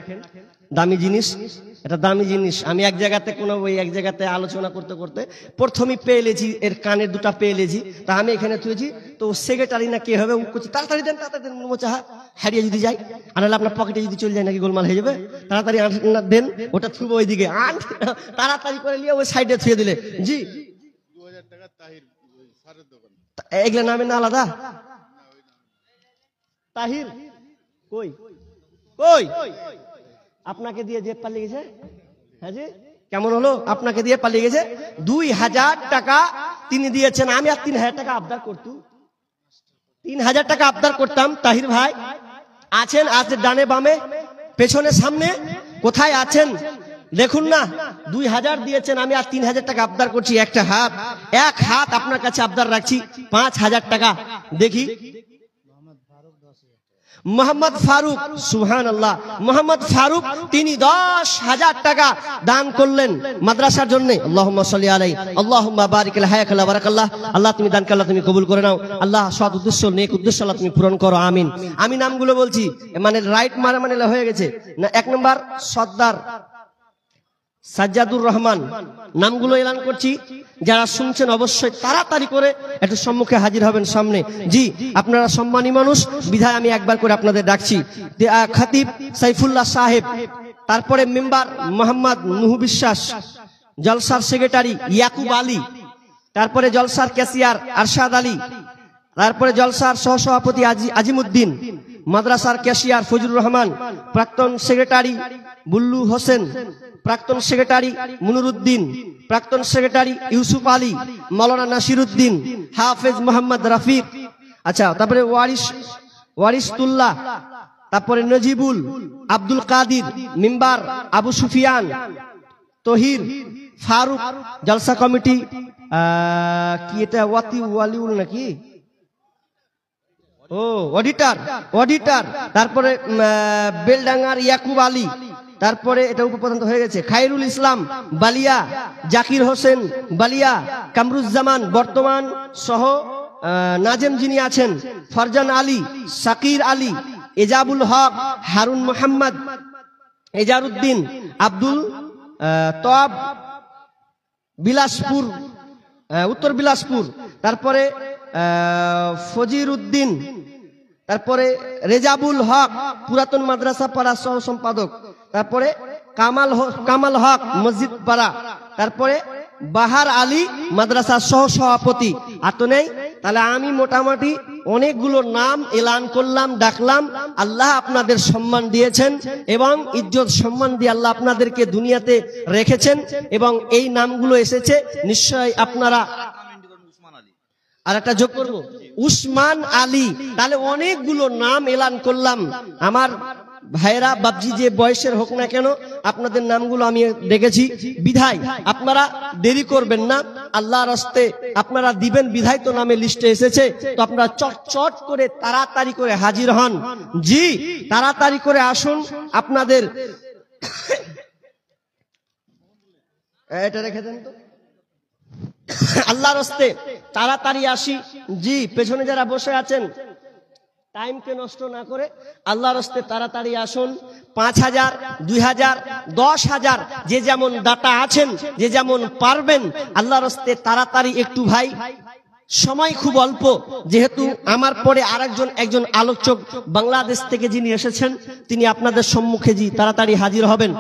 A: দামি জিনিস, এটা দামি জিনিস। আমি এক জায়গাতে এক জায়গাতে আলোচনা করতে করতে প্রথমেই পেয়ে লেছি, এর কানের দুটা পেয়ে লেছি, তা আমি এখানে থুয়েছি, তো সেক্রেটারি না কে হবে করছি, তাড়াতাড়ি দেন হারিয়ে যদি যাই, আর নাহলে আপনার পকেটে যদি চলে যায় নাকি গোলমাল হয়ে যাবে, তাড়াতাড়ি দেন, ওটা থুবো ওইদিকে, তাড়াতাড়ি করে নিয়ে ওই সাইডে থুয়ে দিলে। জি
B: 2000 টাকা তাহির সারের দোকান,
A: এগুলো নামে না আলাদা? তাহির কই কই আপনাকে দিয়ে যে পালিয়ে গেছে? হ্যাঁ জি, কেমন হলো? আপনাকে দিয়ে পালিয়ে গেছে, 2000 টাকা তিনি দিয়েছেন, আমি আর 3000 টাকা আবদার করতাম, 3000 টাকা আবদার করতাম। তাহির ভাই আছেন? আছে ডানে বামে পেছনে সামনে, কোথায় আছেন দেখুন না। 2000 দিয়েছেন, আমি আর 3000 টাকা আবদার করছি। এক হাত আপনার কাছে আবদার রাখছি, 5000 টাকা। দেখি মোহাম্মদ ফারুক, সুবহানাল্লাহ, মোহাম্মদ ফারুক তিনি 10,000 টাকা দান করলেন মাদ্রাসার জন্য। আল্লাহুম্মা সাল্লি আলাইহি, আল্লাহুম্মা বারিক লা হায়াকাল্লাহ বারাকাল্লাহ। আল্লাহ তুমি দানকে আল্লাহ তুমি কবুল করে নাও, আল্লাহ সৎ উদ্দেশ্য নেক উদ্দেশ্য আল্লাহ তুমি পূরণ করো, আমিন। আমি নামগুলো বলছি, মানে রাইট মানে হয়ে গেছে না। 1 নম্বর সর্দার সাজ্জাদুর রহমান, নামগুলো এলান করছি, যারা শুনছেন অবশ্যই তাড়াতাড়ি করে একটু সম্মুখে হাজির হবেন সামনে। জি, আপনারা সম্মানী মানুষ বিধায় আমি একবার করে আপনাদের ডাকছি। খতিব সাইফুল্লাহ সাহেব, তারপরে মেম্বার মোহাম্মদ নুহু বিশ্বাস, জলসার সেক্রেটারি ইয়াকুব আলী, তারপরে জলসার ক্যাশিয়ার আরশাদ আলী, তারপরে জলসার সহসভাপতি আজিমুদ্দিন, মাদ্রাসার ক্যাশিয়ার ফজলুর রহমান, প্রাক্তন সেক্রেটারি বুল্লু হোসেন, প্রাক্তন সেক্রেটারি মুনুরুদ্দিন, প্রাক্তন সেক্রেটারি ইউসুফ আলী, মাওলানা নাসিরুদ্দিন, হাফেজ মোহাম্মদ রফিক, আচ্ছা, তারপরে ওয়ারিসতুল্লাহ, তারপরে নজিবুল, আব্দুল কাদির, মিম্বার আবু সুফিয়ান, তহির, ফারুক, জলসা কমিটি কি এটা ওয়ালিউল নাকি, ও অডিটর, তারপরে বেলডাঙ্গার ইয়াকুব আলী, তারপরে এটা উপপ্রধান হয়ে গেছে খায়রুল ইসলাম বালিয়া, জাকির হোসেন বালিয়া, কামরুজ্জামান বর্তমান সহ নাজেম যিনি আছেন, ফরজান আলী, শাকির আলী, এজাবুল হক, হারুন মোহাম্মদ, এজারউদ্দিন, আব্দুল তওয়াব, বিলাসপুর, উত্তর বিলাসপুর, তারপরে ফজির উদ্দিন, তারপরে রেজাবুল হক পুরাতন মাদ্রাসা পাড়া সহ সম্পাদক, তারপরে কামাল হক মসজিদ পাড়া, তারপরে বাহার আলী মাদ্রাসা সহ সভাপতি। আর তো নেই, তাহলে আমি মোটামুটি অনেকগুলো নাম এলান করলাম, ডাকলাম। আল্লাহ আপনাদের সম্মান দিয়েছেন এবং ইজ্জত সম্মান দিয়ে আল্লাহ আপনাদেরকে দুনিয়াতে রেখেছেন এবং এই নামগুলো এসেছে নিশ্চয় আপনারা। আর একটা যোগ করব, উসমান আলী। তাহলে অনেকগুলো নাম এলান করলাম। আমার ভাইরা বাবজি যে বয়সের হোক না কেন, আপনাদের নামগুলো আমি দেখেছি বিধায় আপনারা দেরি করবেন না, আল্লাহর রাস্তে আপনারা দিবেন বিধায় তো নামে লিস্টে এসেছে, তো আপনারা চট করে তাড়াতাড়ি করে হাজির হন। জি, তাড়াতাড়ি করে আসুন। আপনাদের এটা রেখে দেন তো, আল্লাহর রাস্তে তাড়াতাড়ি আসি। জি, পেছনে যারা বসে আছেন টাইমকে নষ্ট না করে আল্লাহর রাস্তে তাড়াতাড়ি আসুন। 5000, 2000, 10,000 যে যেমন ডাটা আছেন, যে যেমন পারবেন আল্লাহর রাস্তে তাড়াতাড়ি একটু। ভাই সময় খুব অল্প, যেহেতু আমার পরে একজন আলোচক বাংলাদেশ থেকে যিনি এসেছেন তিনি আপনাদের সম্মুখে জি তাড়াতাড়ি হাজির হবেন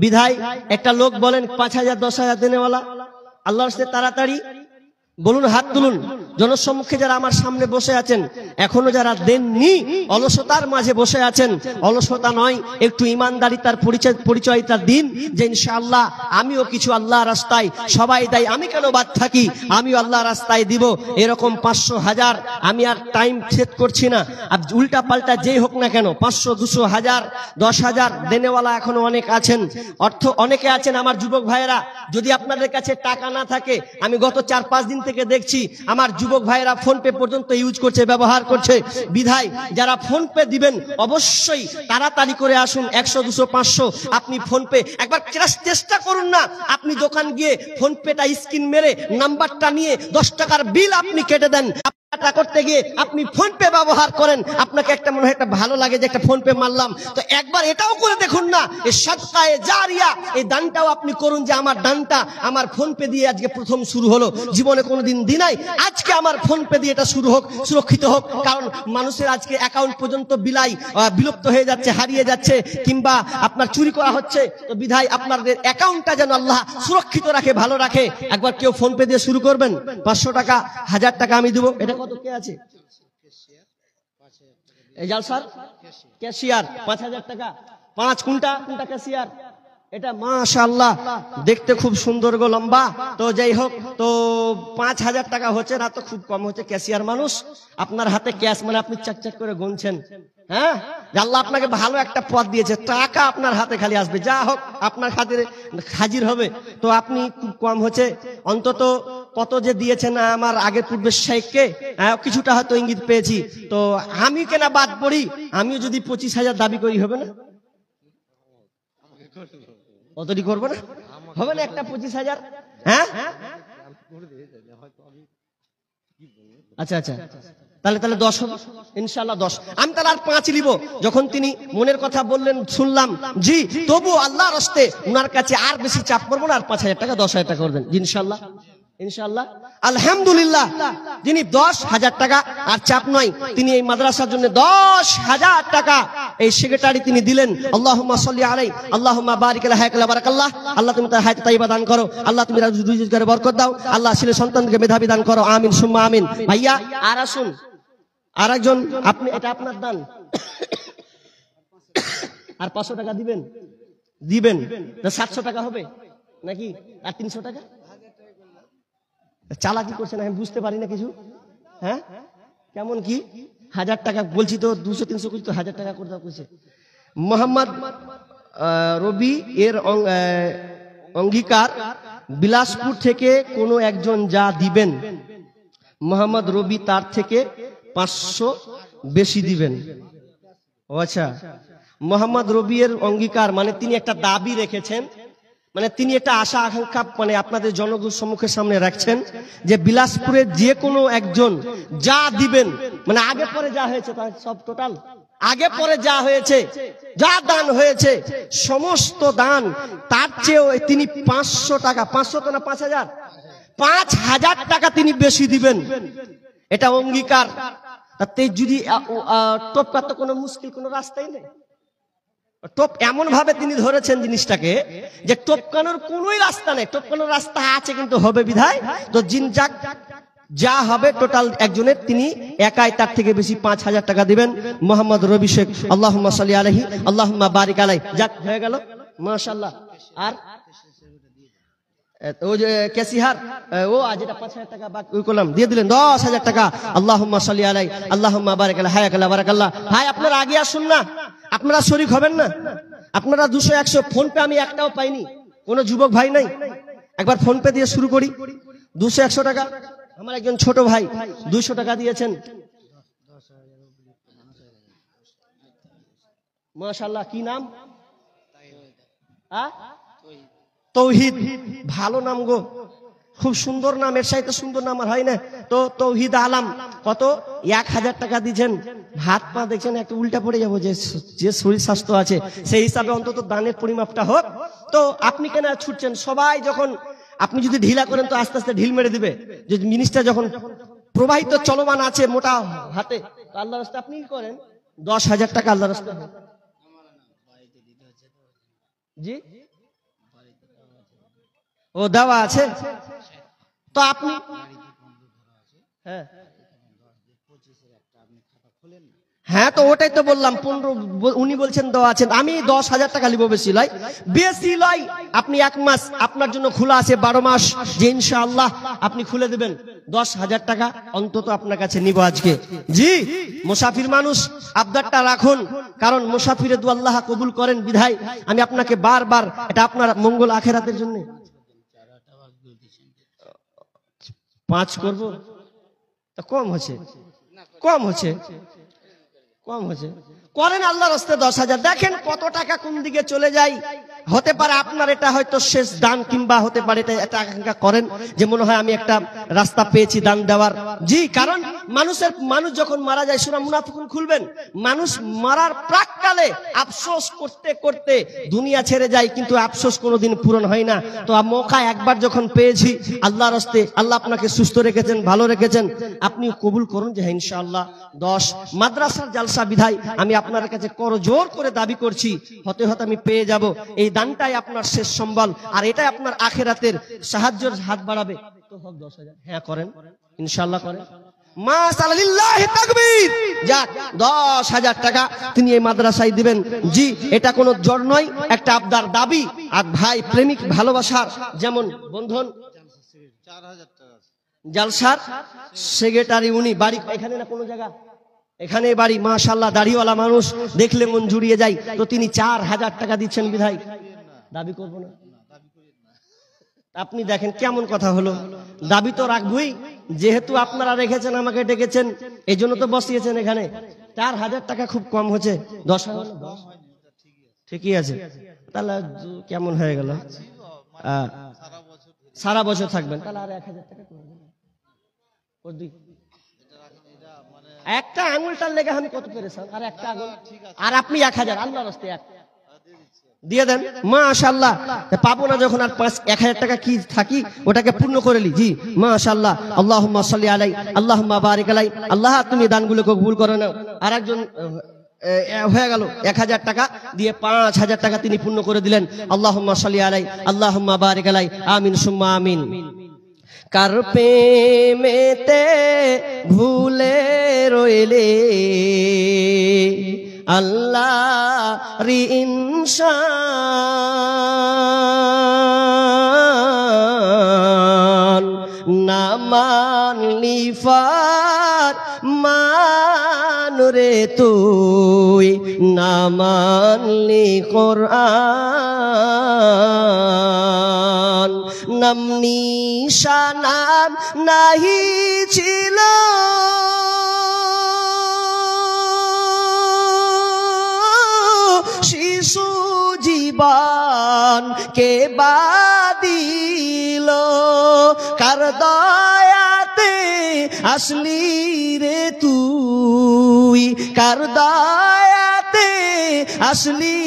A: বিধায় একটা লোক বলেন 5000, 10,000 দেনেওয়ালা, আল্লাহর রাস্তে তাড়াতাড়ি বলুন, হাত তুলুন। জনসম্মুখে যারা আমার সামনে বসে আছেন, এখনো যারা দেননি, অলসতার মাঝে বসে আছেন, অলসতা নয়, একটু ইমানদারিতার পরিচয়টা দিন যে ইনশাআল্লাহ আমিও কিছু আল্লাহ রাস্তায়, সবাই দেয় আমি কেন বাদ থাকি, আমিও আল্লাহ রাস্তায় দিব। এরকম 500, 1000 আমি আর টাইম সেট করছি না। আর উল্টা পাল্টা যেই হোক না কেন, 500, 200, 1000, 10,000 দেনেওয়ালা এখনো অনেক আছেন, অনেকে আছেন। আমার যুবক ভাইয়েরা, যদি আপনাদের কাছে টাকা না থাকে, আমি গত 4-5 দিন থেকে দেখছি আমার যুবক ভাইয়েরা ফোন পে পর্যন্ত ইউজ করছে, ব্যবহার করছে বিধায় যারা ফোন পে দিবেন অবশ্যই তাড়াতাড়ি করে আসুন। 100, 200, 500 আপনি ফোন পে একবার চেষ্টা করুন না, আপনি দোকান গিয়ে ফোন পেটা স্ক্রিন মেরে নাম্বারটা নিয়ে 10 টাকার বিল আপনি কেটে দেন। টাকা করতে গিয়ে আপনি ফোন পে ব্যবহার করেন, আপনাকে একটা মনে হয় একটা ভালো লাগে যে একটা ফোন পে মারলাম, তো একবার এটাও করে দেখুন না, এই সাদকায়ে জারিয়া, এই দানটাও আপনি করুন যে আমার দানটা আমার ফোন পে দিয়ে আজকে প্রথম শুরু হলো, জীবনে কোনোদিন দিনাই, আজকে আমার ফোন পে দিয়ে এটা শুরু হোক, সুরক্ষিত হোক। কারণ মানুষের আজকে অ্যাকাউন্ট পর্যন্ত বিলুপ্ত হয়ে যাচ্ছে, হারিয়ে যাচ্ছে, কিংবা আপনার চুরি করা হচ্ছে। তো বিধায় আপনাদের অ্যাকাউন্টটা যেন আল্লাহ সুরক্ষিত রাখে, ভালো রাখে। একবার কেউ ফোন পে দিয়ে শুরু করবেন, 500 টাকা, 1000 টাকা আমি দেবো। এটা কত কে আছে? এই জালসার ক্যাশিয়ার 5000 টাকা, 5 কোনটা ক্যাশিয়ার? এটা মাশাআল্লাহ দেখতে খুব সুন্দর গো, লম্বা। তো যাই হোক, তো 5000 টাকা হচ্ছে না, তো খুব কম হচ্ছে। ক্যাশিয়ার মানুষ, আপনার হাতে ক্যাশ মানে আপনি চাক করে গুনছেন। হ্যাঁ, আল্লাহ আপনাকে ভালো একটা পথ দিয়েছে, টাকা আপনার হাতে খালি আসবে, যা হোক আপনার হাতে হাজির হবে। তো আপনি খুব কম হচ্ছে, অন্তত কত যে দিয়েছেন আমার আগের পূর্বের শেখকে, কিছুটা হয়তো ইঙ্গিত পেয়েছি। তো আমি কেনা বাদ পড়ি, আমিও যদি 25,000 দাবি করি, হবে না? অতটি করবো না, হবে না একটা 25,000? হ্যাঁ, আচ্ছা আচ্ছা, তাহলে 10 হবে ইনশাআল্লাহ, 10। আমি তাহলে আর 5 নিব। যখন তিনি মনের কথা বললেন, শুনলাম জি, তবু আল্লাহর রাস্তে উনার কাছে আর বেশি চাপ করবো না, আর 5000 টাকা 10,000 টাকা করে দেন ইনশাআল্লাহ, ইনশাআল্লাহ। আলহামদুলিল্লাহ, যিনি 10,000 টাকা, আর চাপ নয়, তিনি এই মাদ্রাসার জন্য 10,000 টাকা এই সেক্রেটারি তিনি দিলেন। আল্লাহুম্মা সাল্লি আলাইহি, আল্লাহুম্মা বারিক আলাইহি, হায়াকাল বারাকাল্লাহ। আল্লাহ তুমি তার হায়াত তাইয়্যিবা দান করো, আল্লাহ তুমি রুজিকে বরকত দাও, আল্লাহ ছেলে সন্তানকে মেধাবী দান করো, আমিন সুম্মা আমিন। ভাইয়া আর আসুন, আর একজন, আপনি, এটা আপনার দান, আর 500 টাকা দিবেন, 700 টাকা হবে নাকি, আর 300 টাকা? চালাকি করছেন, আমি বুঝতে পারি না কিছু। হ্যাঁ, কেমন কি 1000 টাকা বলছি, তো 200-300 কিছু, তো 1000 টাকা করে দাও কইছে। মোহাম্মদ রবি এর অঙ্গীকার, বিলাসপুর থেকে কোনো একজন যা দিবেন, মোহাম্মদ রবি তার থেকে 500 বেশি দিবেন। ও আচ্ছা, মোহাম্মদ রবি এর অঙ্গীকার মানে তিনি একটা দাবি রেখেছেন, মানে তিনি একটা আশা আকাঙ্ক্ষা মানে আপনাদের জনগণ সম্মুখের সামনে রাখছেন যে বিলাসপুরের যে কোনো একজন যা দিবেন, মানে আগে পরে যা হয়েছে তার সব টোটাল, আগে পরে যা হয়েছে, যা দান হয়েছে, সমস্ত দান তার চেয়েও তিনি 500 টাকা, 500 তো না 5,000, 5,000 টাকা তিনি বেশি দিবেন, এটা অঙ্গীকার। তাতে যদি টপকা, তো কোনো মুশকিল কোনো রাস্তাই নেই। টপ এমন ভাবে তিনি ধরেছেন জিনিসটাকে যে টপকানোর কোনোই রাস্তা নেই, টপকানোর রাস্তা আছে কিন্তু হবে বিধায়। তো জিনজাক যা হবে টোটাল একজনের, তিনি একাই তার থেকে বেশি 5,000 টাকা দিবেন। মোহাম্মদ রবি শেখ, আল্লাহুম্মা সাল্লি আলাইহি, আল্লাহুম্মা বারিক আলাইহি। যাক, হয়ে গেল মাশাআল্লাহ। আর ও যে ক্যাশিয়ার, ও আজ এটা 5,000 টাকা বাকি করলাম, দিয়ে দিলেন 10,000 টাকা। আল্লাহুম্মা সাল্লি আলাইহি, আল্লাহুম্মা বারিক আলাইহি, হায়াকাল বারাকাল্লাহ। ভাই আপনারা আগে আসুন না, আপনারা শরীক হবেন না? আপনারা 200-100, ফোন পে আমি একটাও পাইনি, কোনো যুবক ভাই নাই। একবার ফোন পে দিয়ে শুরু করি, 200-100 টাকা। আমার একজন ছোট ভাই 200 টাকা দিয়েছেন, মাশাআল্লাহ। কি নাম? তৌহিদ, ভালো নাম গো, খুব সুন্দর নাম, এর সাথে সুন্দর নাম আর হয় না। তো তৌহিদ আলম কত? 1000 টাকা দিয়েছেন। হাত পা দেখছেন একটু উল্টা পড়ে যাবো, যে শরীর স্বাস্থ্য আছে সেই হিসাবে অন্তত দানের পরিমাপটা হোক। তো আপনি কেন ছুটছেন? সবাই যখন, আপনি যদি ঢিলা করেন তো আস্তে আস্তে ঢিল মেরে দিবে। যে জিনিসটা যখন প্রবাহিত চলমান আছে মোটা হাতে, আল্লাহর রাস্তায় আপনি কি করেন? 10,000 টাকা আল্লাহর রাস্তায়। জি, ও দেওয়া আছে তো আপনি, হ্যাঁ হ্যাঁ, তো ওটাই তো বললাম 15, উনি বলছেন দেওয়া আছেন। আমি 10,000 টাকা নিব, বেশি লয়, বেশি লয়। আপনি 1 মাস আপনার জন্য খোলা আছে, 12 মাস, যে ইনশাআল্লাহ আপনি খুলে দেবেন। 10,000 টাকা অন্তত আপনার কাছে নিব আজকে। জি, মুসাফির মানুষ, আবদারটা রাখুন, কারণ মুসাফিরে দু আল্লাহ কবুল করেন বিধায় আমি আপনাকে বারবার, এটা আপনার মঙ্গল আখেরাতের জন্য 5 করব। তা কম হচ্ছে, কম হচ্ছে, কম হচ্ছে, করেন আল্লাহর রাস্তায় 10,000। দেখেন কত টাকা কোন দিকে চলে যায়। হতে পারে আপনার এটা হয়তো শেষ দান, কিংবা হতে পারে এটা আকাঙ্ক্ষা করেন যে মনে হয় আমি একটা রাস্তা পেয়েছি দান দেওয়ার। জি, কারণ মানুষ যখন মারা যায়, সূরা মুনাফিকুন খুলবেন, মানুষ মারার প্রাককালে আফসোস করতে করতে দুনিয়া ছেড়ে যায়, কিন্তু আফসোস কোনোদিন পূরণ হয় না। তো মৌকা একবার যখন পেয়েছি আল্লাহর রাস্তায়, আল্লাহ আপনাকে সুস্থ রেখেছেন, ভালো রেখেছেন, আপনি কবুল করুন যে হ্যাঁ ইনশাআল্লাহ 10 মাদ্রাসার জালসা বিধায় আমি আপনার কাছে করজোর করে দাবি করছি, হতে হতে আমি পেয়ে যাব। এই দানটাই আপনার শেষ সম্বল, আর এটাই আপনার আখিরাতের সাহায্যের হাত বাড়াবে। তো হোক 10,000, হ্যাঁ করেন ইনশাআল্লাহ করেন। মাশাআল্লাহ, লিল্লাহি তাকবীর। যাক, 10,000 টাকা তিনি এই মাদ্রাসায় দিবেন। জি, এটা কোনো জোর নয়, একটা আবদার দাবি। আর ভাই প্রেমিক ভালোবাসার যেমন বন্ধন
B: 4,000 টাকা আছে।
A: জালসার সেক্রেটারি, উনি বাড়ি এখানে না কোনো জায়গা, এখানে বাড়ি, মাশাআল্লাহ দাড়িওয়ালা মানুষ, দেখলে মন জুড়িয়ে যায়। তো তিনি 4,000 টাকা দিচ্ছেন বিধায় দাবি করব না। আপনি দেখেন কেমন কথা হলো, দাবি তো রাখবই, যেহেতু আপনারা রেখেছেন, আমাকে ডেকেছেন, এই জন্য তো বসিয়েছেন এখানে। 4,000 টাকা খুব কম হচ্ছে, 10,000 ঠিকই আছে। তাহলে কেমন হয়ে গেল? সারা বছর থাকবেন, তাহলে আর 1,000 টাকা করে দেন। একটা আঙুলটার লেগে আমি কত পেরেছেন, আর একটা আঙুল, আর আপনি 1,000 আল্লাহর রাস্তায় দিয়ে দেন। মাশাআল্লাহ, পাবো না যখন আর 1,000 টাকা কি থাকি, ওটাকে পূর্ণ করে লি। জি মাশাআল্লাহ, আল্লাহুম্মা সাল্লি আলাই, আল্লাহুম্মা বারিক আলাই। আল্লাহ তুমি দানগুলোকে কবুল করে নাও। আর একজন হয়ে গেল 1,000 টাকা দিয়ে 5,000 টাকা তিনি পূর্ণ করে দিলেন। আল্লাহুম্মা সাল্লি আলাই, আল্লাহুম্মা বারিক আলাই, আমিন সুম্মা আমিন। কার প্রেমেতে ভুলে রইলে আল্লাহ রি ইনসান, না মানলি ফার মান রে তুই, না মানলি কোরআন, নাম নিশানাম নাহি ছিল শিশু জীবন কে বাদিল, কার দয়াতে আসলি রে তুই, কার দয়াতে আসলি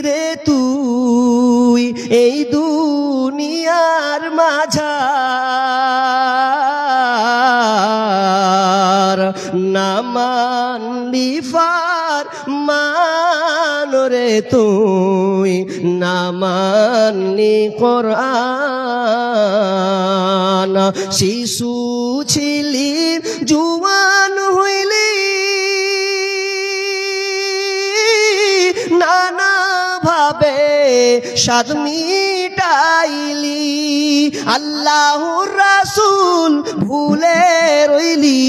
A: রে তুই, এই দুনিয়ার মাঝার, না মানলি ফার মান রে তুই, না মানলি কোরআন। শিশু ছিলি জুয়ান হইলি, নানা ভাবে স্বাদ মিটাইলি, আল্লাহর রাসূল ভুলে রইলি,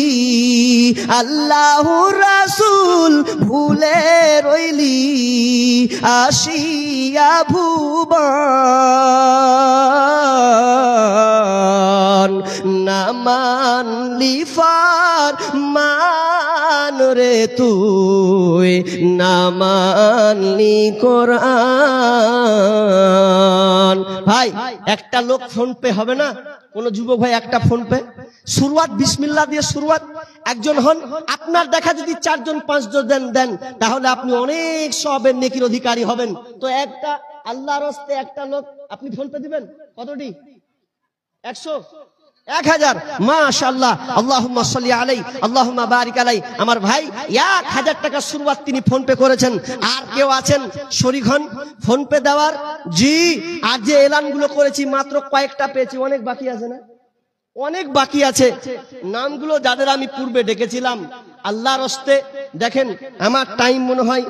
A: আল্লাহর রাসূল ভুলে রইলি, আসিয়া ভুবন, না মানলি ফার মান রে তুই, না মানলি কোরআন। ভাই একটা লোক ফোন পে হবে না, কোন যুবক ভাই একটা ফোন পে, শুরুয়াত বিসমিল্লাহ দিয়ে শুরুয়াত। একজন হন, আপনার দেখা যদি 4 জন 5 জন দেন, তাহলে আপনি অনেক সওয়াবের নেকির অধিকারী হবেন। তো একটা আল্লাহর রাস্তায় একটা লোক আপনি ফোন পে দিবেন, কতটি? 100, 1000। মাশাআল্লাহ, আল্লাহুম্মা সাল্লি আলাই, আল্লাহুম্মা বারিক আলাই। আমার ভাই 1000 টাকা শুরুয়াত তিনি ফোন পে করেছেন। আর কেউ আছেন শরীক হন ফোন পে দেওয়ার? জি, আজ যে এলানগুলো করেছি মাত্র কয়েকটা পেয়েছি, অনেক বাকি আছে না? অনেক বাকি আছে। নামগুলো যাদের আমি পূর্বে ডেকেছিলাম, আল্লাহর হস্তে দেখেন আমার টাইম মনে হয়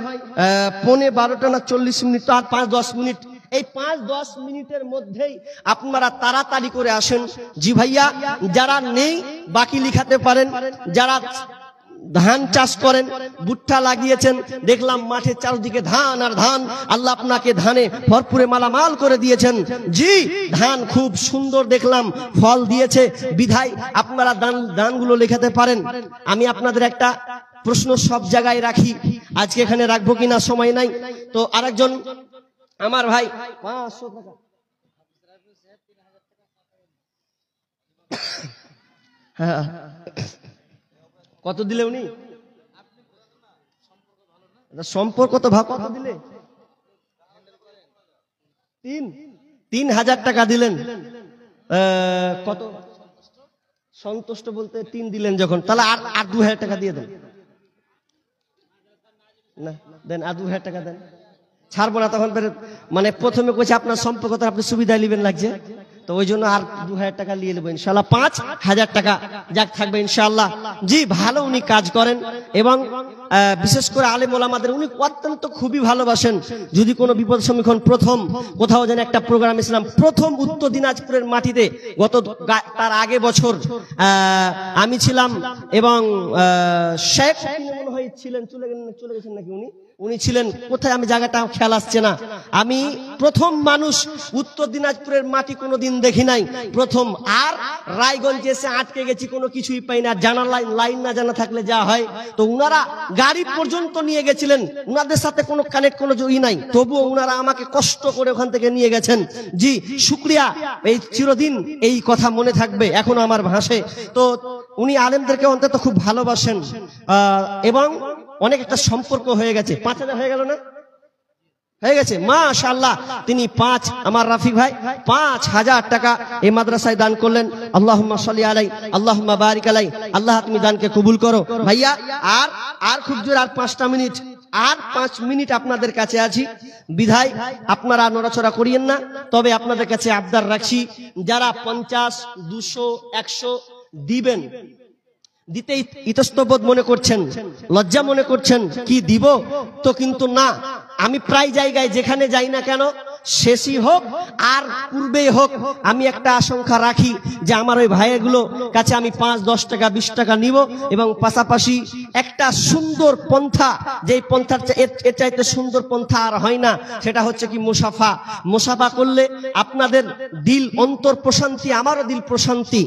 A: 12:15 না 40 মিনিট, আর 5-10 মিনিট। এই 5-10 মিনিটের মধ্যেই আপনারা তাড়াতাড়ি করে আসেন। জি ভাইয়া, যারা নেই বাকি লিখাতে পারেন। যারা ধান চাষ করেন, ভুট্টা লাগিয়েছেন, দেখলাম মাঠের চারদিকে ধান আর ধান, আল্লাহ আপনাকে ধানে ভরপুরে মালামাল করে দিয়েছেন। জি, ধান খুব সুন্দর দেখলাম, ফল দিয়েছে, বিধায় আপনারা দানগুলো লেখাতে পারেন। আমি আপনাদের একটা প্রশ্ন সব জায়গায় রাখি, আজকে এখানে রাখবো কিনা সময় নাই। তো আরেকজন আমার ভাই 500 টাকা। হ্যাঁ, কত দিলে উনি? সম্পর্ক তো ভাব, কত দিলে? 3,000 টাকা দিলেন। কত সন্তুষ্ট বলতে 3 দিলেন যখন, তাহলে আর 2,000 টাকা দিয়ে দেন না, দেন আর 2,000 টাকা দেন, ছাড়বো না তখন। মানে প্রথমে কইছে আপনার সম্পর্ক তো আপনি সুবিধা নিবেন লাগছে, তো ওই জন্য আর 2,000 টাকা নিয়ে নেবো ইনশাল্লাহ, 5,000 টাকা যাক থাকবে ইনশাল্লাহ। জি, ভালো উনি কাজ করেন এবং বিশেষ করে আলেম ওলামাদের উনি অত্যন্ত খুবই ভালোবাসেন। যদি কোনো বিপদ সম্মুখীন, প্রথম কোথাও যেন একটা প্রোগ্রাম ইসলাম, প্রথম উত্তর দিনাজপুরের মাটিতে তার আগে বছর আমি ছিলাম এবং শেখ মনে হয় ছিলেন, চলে গেছেন নাকি উনি ছিলেন কোথায়, আমি জায়গাটা খেয়াল আসছে না। আমি প্রথম মানুষ, উত্তর দিনাজপুরের মাটি কোনোদিন দেখি নাই, প্রথম। আর রায়গঞ্জে এসে আটকে গেছি, কোনো কিছুই পাই না, জানার লাইন না জানা থাকলে যা হয়। তো উনারা গাড়ি পর্যন্ত নিয়ে গেছিলেন, উনাদের সাথে কোনো কানেক্ট, কোনো জয়ী নাই, তবুও উনারা আমাকে কষ্ট করে ওখান থেকে নিয়ে গেছেন। জি, শুক্রিয়া, এই চিরদিন এই কথা মনে থাকবে, এখনো আমার ভাষে। তো উনি আলেমদেরকে অন্তত খুব ভালোবাসেন এবং অনেক একটা সম্পর্ক হয়ে গেছে। 5,000 হয়ে গেল না? হয়ে গেছে, মাশাআল্লাহ। তিনি আমার রাফিক ভাই 5,000 টাকা এই মাদ্রাসায় দান করলেন। আল্লাহুম্মা সাল্লি আলাই, আল্লাহুম্মা বারিক আলাই। আল্লাহ তুমি দানকে কবুল করো। ভাইয়া আর খুব জোর আর 5টা মিনিট, আর 5 মিনিট আপনাদের কাছে আছি, বিধায় আপনারা নড়াচড়া করিয়েন না। তবে আপনাদের কাছে আবদার রাখছি, যারা 50, 200, 100 দিবেন, দিতে ইতস্তবোধ মনে করছেন, লজ্জা মনে করছেন, কি দিব, তো কিন্তু না। আমি প্রায় জায়গায় যেখানে যাই না কেন, শেষই হোক আর পূর্বেই হোক, আমি একটা আশঙ্কা রাখি যে আমার ওই ভাইগুলো কাছে আমি 5, 10 টাকা, 20 টাকা নিব এবং পাশাপাশি একটা সুন্দর পন্থা, যেই পন্থার এর চাইতে সুন্দর পন্থা আর হয় না, সেটা হচ্ছে কি মুসাফা। মুসাফা করলে আপনাদের দিল, অন্তর প্রশান্তি, আমারও দিল প্রশান্তি।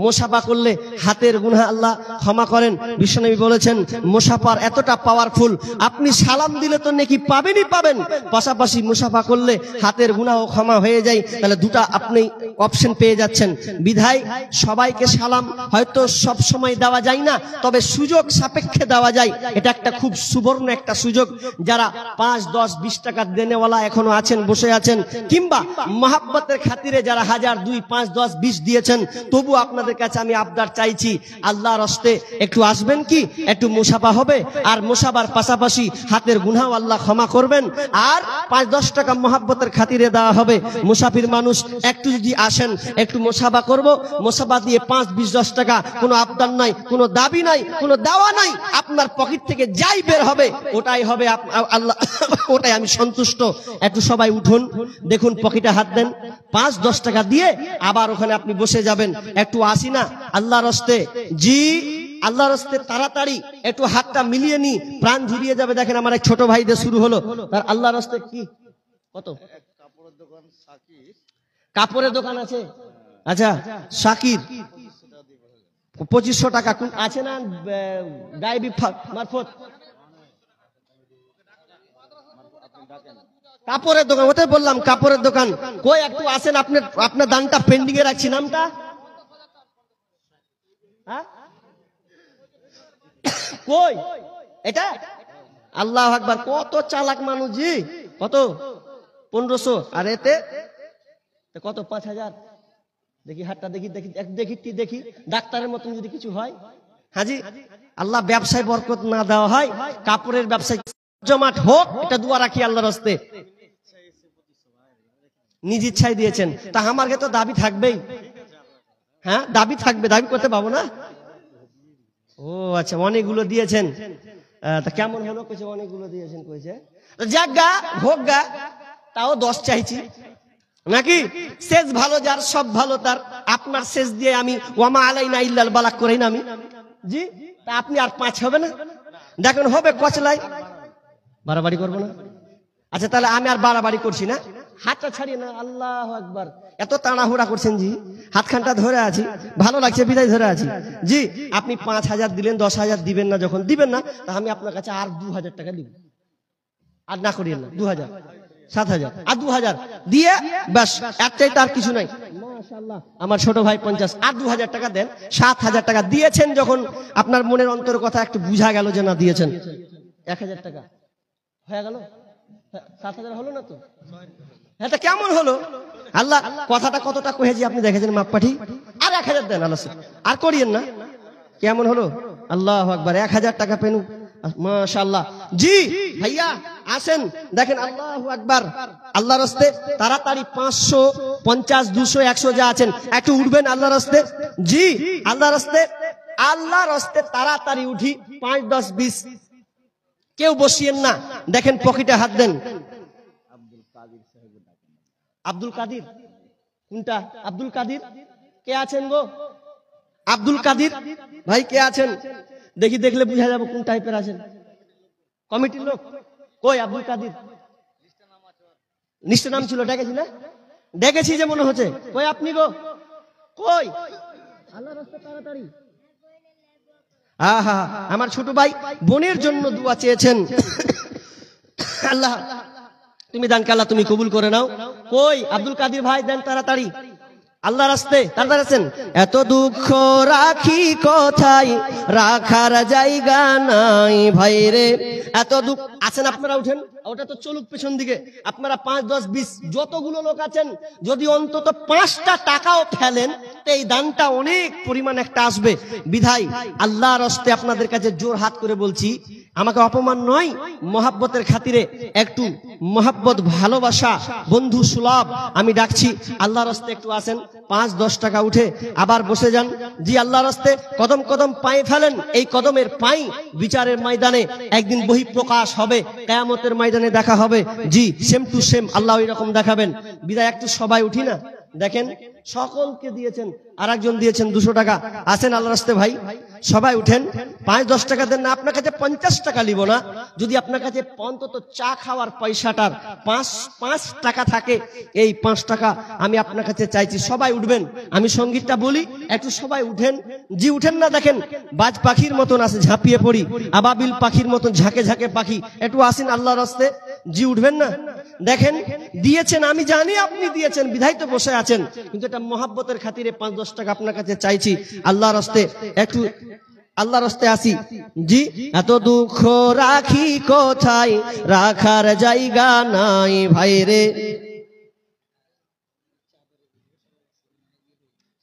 A: মুসাফা করলে হাতের গুনাহ আল্লাহ ক্ষমা করেন। বিশ্বনবী বলেছেন মুসাফার এতটা পাওয়ারফুল, আপনি সালাম দিলে তো নেকি পাবেনই পাবেন, পাশাপাশি মুসাফা করলে হাতের গুনাহ ক্ষমা হয়ে যায়। তাহলে দুটা আপনি অপশন পেয়ে যাচ্ছেন। বিধায় সবাইকে সালাম হয়তো সব সময় দেওয়া যায় না, তবে সুযোগ সাপেক্ষে দেওয়া যায়। এটা একটা খুব সুবর্ণ একটা সুযোগ। যারা 5, 10, 20 টাকা দেনেওয়ালা এখনো আছেন, বসে আছেন, কিংবা মহাব্বতের খাতিরে যারা 1000, 2, 5, 10, 20 দিয়েছেন, তবু আপনাদের কাছে আমি আবদার চাইছি, আল্লাহর হস্তে একটু আসবেন কি, একটু মুসাফা হবে। আর মুসাফার পাশাপাশি হাতের গুনাহ আল্লাহ ক্ষমা করবেন। আর 5, 10 টাকা মহাব্বতের খাতিরে দেওয়া হবে। মুসাফির মানুষ একটু যদি আসেন, একটু মুসাফা করব, মুসাফা দিয়ে 5, 20, 10 টাকা, কোনো আবদার নাই, কোনো দাবি নাই, কোনো দাওয়া নাই, আপনার পকেট থেকে যাই বের হবে ওটাই হবে আল্লাহ, ওটাই আমি সন্তুষ্ট। একটু সবাই উঠুন, দেখুন পকেটে হাত দেন, 5, 10 টাকা দিয়ে আবার ওখানে আপনি বসে যাবেন। একটু আসি না আল্লাহর হস্তে, জি আল্লাহর হস্তে তাড়াতাড়ি একটু হাতটা মিলিয়ে নি, প্রাণ জুড়িয়ে যাবে। দেখেন আমার এক ছোট ভাই দিয়ে শুরু হলো, তার আল্লাহর হস্তে কি কত
B: কাপড়ের দোকান সাকির,
A: কাপড়ের দোকান আছে, আচ্ছা শাকির 2500 টাকা আছে না গায়েবী মারফত? কাপড়ের দোকান, ওটাই বললাম কাপড়ের দোকান। কই একটু আসেন, আপনার দানটা পেন্ডিং এ রাখছি। নামটা কই এটা? আল্লাহু আকবার, কত চালাক মানুষ জি। কত? 1500। আর এতে কত? 5000। দেখি হাতটা, দেখি ডাক্তারের মতন যদি কিছু হয়। হাজি আল্লাহ ব্যবসায় বরকত না দেওয়া হয়, কাপড়ের ব্যবসায় জমাট হোক, এটা দোয়া রাখি আল্লাহর হস্তে। নিজ ইচ্ছায় দিয়েছেন, তা আমার তো দাবি থাকবেই। হ্যাঁ দাবি থাকবে, দাবি করতে পাবো না। ও আচ্ছা, অনেকগুলো দিয়েছেন, তা কেমন হলো? কইছে অনেকগুলো দিয়েছেন, কইছে যাক গা হোক গা, তাও 10 চাইছি নাকি? শেষ ভালো যার, সব ভালো তার। আপনার শেষ দিয়ে আমি ওয়ামা আলাইনা ইল্লাল বালাগ করি না আমি, জি। তা আপনি আর 5 হবে না? দেখেন হবে কচলাই, বাড়াবাড়ি করবো না। আচ্ছা তাহলে আমি আর বাড়াবাড়ি করছি না, হাতটা ছাড়িয়ে না। আল্লাহু আকবার, এত তাড়াহুড়া করছেন জি, হাতখানটা ধরে আছি, ভালো লাগছে বিদায় ধরে আছি জি। আপনি 5000 দিলেন, 10,000 দিবেন না, যখন দিবেন না, তা আমি আপনার কাছে আর 2000 টাকা দিব। আর না করিয়েন না, 2000 7,000 আর 2,000 দিয়ে ব্যাস, একটাই, তার কিছু নাই। মাশাআল্লাহ, আমার ছোট ভাই 50 আর 2,000 টাকা দেন। 7,000 টাকা দিয়েছেন যখন আপনার মনের অন্তরের কথা একটু বুঝা গেল যে না দিয়েছেন। 1,000 টাকা হয়ে গেল, 7,000 হলো না তো? এটা কেমন হলো? আল্লাহ কথাটা কতটা কহেছি আপনি দেখেছেন মাপ পাঠি। আর 1,000 দেন আল্লাহ, আর করিয়েন না। কেমন হলো? আল্লাহু আকবার, 1,000 টাকা পেনু। মাশাআল্লাহ। জি ভাইয়া আসেন, দেখেন আল্লাহু আকবার। আল্লাহর রাস্তে তাড়াতাড়ি 500, 50, 200, 100 যা আছেন একটু উঠবেন আল্লাহর রাস্তে। জি আল্লাহর রাস্তে, আল্লাহর রাস্তে তাড়াতাড়ি উঠি। 5, 10, 20 কেউ বসিয়েন না। দেখেন পকেটে হাত দেন। আব্দুল কাদির কোনটা? আব্দুল কাদির কে আছেন গো? আব্দুল কাদির ভাই কে আছেন? দেখি, দেখলে বুঝা যাবে কোন টাইপের আছেন। কমিটির লোক কই? আব্দুল কাদির লিস্টে নাম ছিল, ডেকেছি না? ডেকেছি যে মনে হচ্ছে। কই আপনি গো? কই? আল্লাহর রাস্তে তাড়াতাড়ি। আহা, আমার ছোট ভাই বোনের জন্য দোয়া চেয়েছেন। আল্লাহ তুমি দান কাল্লা তুমি কবুল করে নাও। কই আব্দুল কাদির ভাই? দেন তাড়াতাড়ি, আল্লাহ রাস্তে তাড়াতাড়ি আছেন। এত দুঃখ রাখি কোথায়, রাখার জায়গা নাই ভাই রে। এত দুঃখ আছেন আপনারা, উঠেন। ওটা তো চলুক পেছন দিকে। আপনারা 5, 10, 20 যতগুলো লোক আছেন, যদি অন্তত 5টা টাকাও ফেলেন, এই দানটা অনেক পরিমাণ একটা আসবে। বিধায় আল্লাহর রাস্তে আপনাদের কাছে জোর হাত করে বলছি, আমাকে অপমান নয়, মহাব্বতের খাতিরে একটু মহাব্বত ভালোবাসা বন্ধু সুলভ আমি ডাকছি। আল্লাহর রাস্তে একটু আসেন, 5, 10 টাকা উঠে আবার বসে যান। জি আল্লাহর রাস্তে কদম কদম পায়ে ফেলেন। এই কদমের পাই বিচারের ময়দানে একদিন বহিঃপ্রকাশ হবে, কিয়ামতের ময়দানে দেখা হবে। জি সেম টু সেম আল্লাহ এরকম দেখাবেন। বিদায় একটু সবাই উঠি না। দেখেন সকলকে দিয়েছেন, আর একজন দিয়েছেন 200 টাকা। আসেন আল্লাহর রাস্তে ভাই, সবাই উঠেন। 5, 10 টাকা দেন না, আপনার কাছে 50 টাকা নিব না। যদি আপনার কাছে অন্তত চা খাওয়ার পয়সাটার 5 টাকা থাকে, এই 5 টাকা আমি আপনার কাছে চাইছি। সবাই উঠবেন, আমি সঙ্গীতটা বলি, একটু সবাই উঠেন। জি উঠেন না। দেখেন বাজ পাখির মতন আছে, ঝাঁপিয়ে পড়ি, আবাবিল পাখির মতন ঝাঁকে ঝাঁকে পাখি। একটু আসেন আল্লাহর রাস্তে। জি উঠবেন না। দেখেন দিয়েছেন, আমি জানি আপনি দিয়েছেন, বিধায় তো বসে আছেন, কিন্তু এটা মহাব্বতের খাতিরে 5, 10 টাকা আপনার কাছে চাইছি আল্লাহর রাস্তে। একটু আল্লাহর রাস্তে আসি। জি এত দুঃখ রাখি কোথায়, রাখার জায়গা নাই ভাই রে।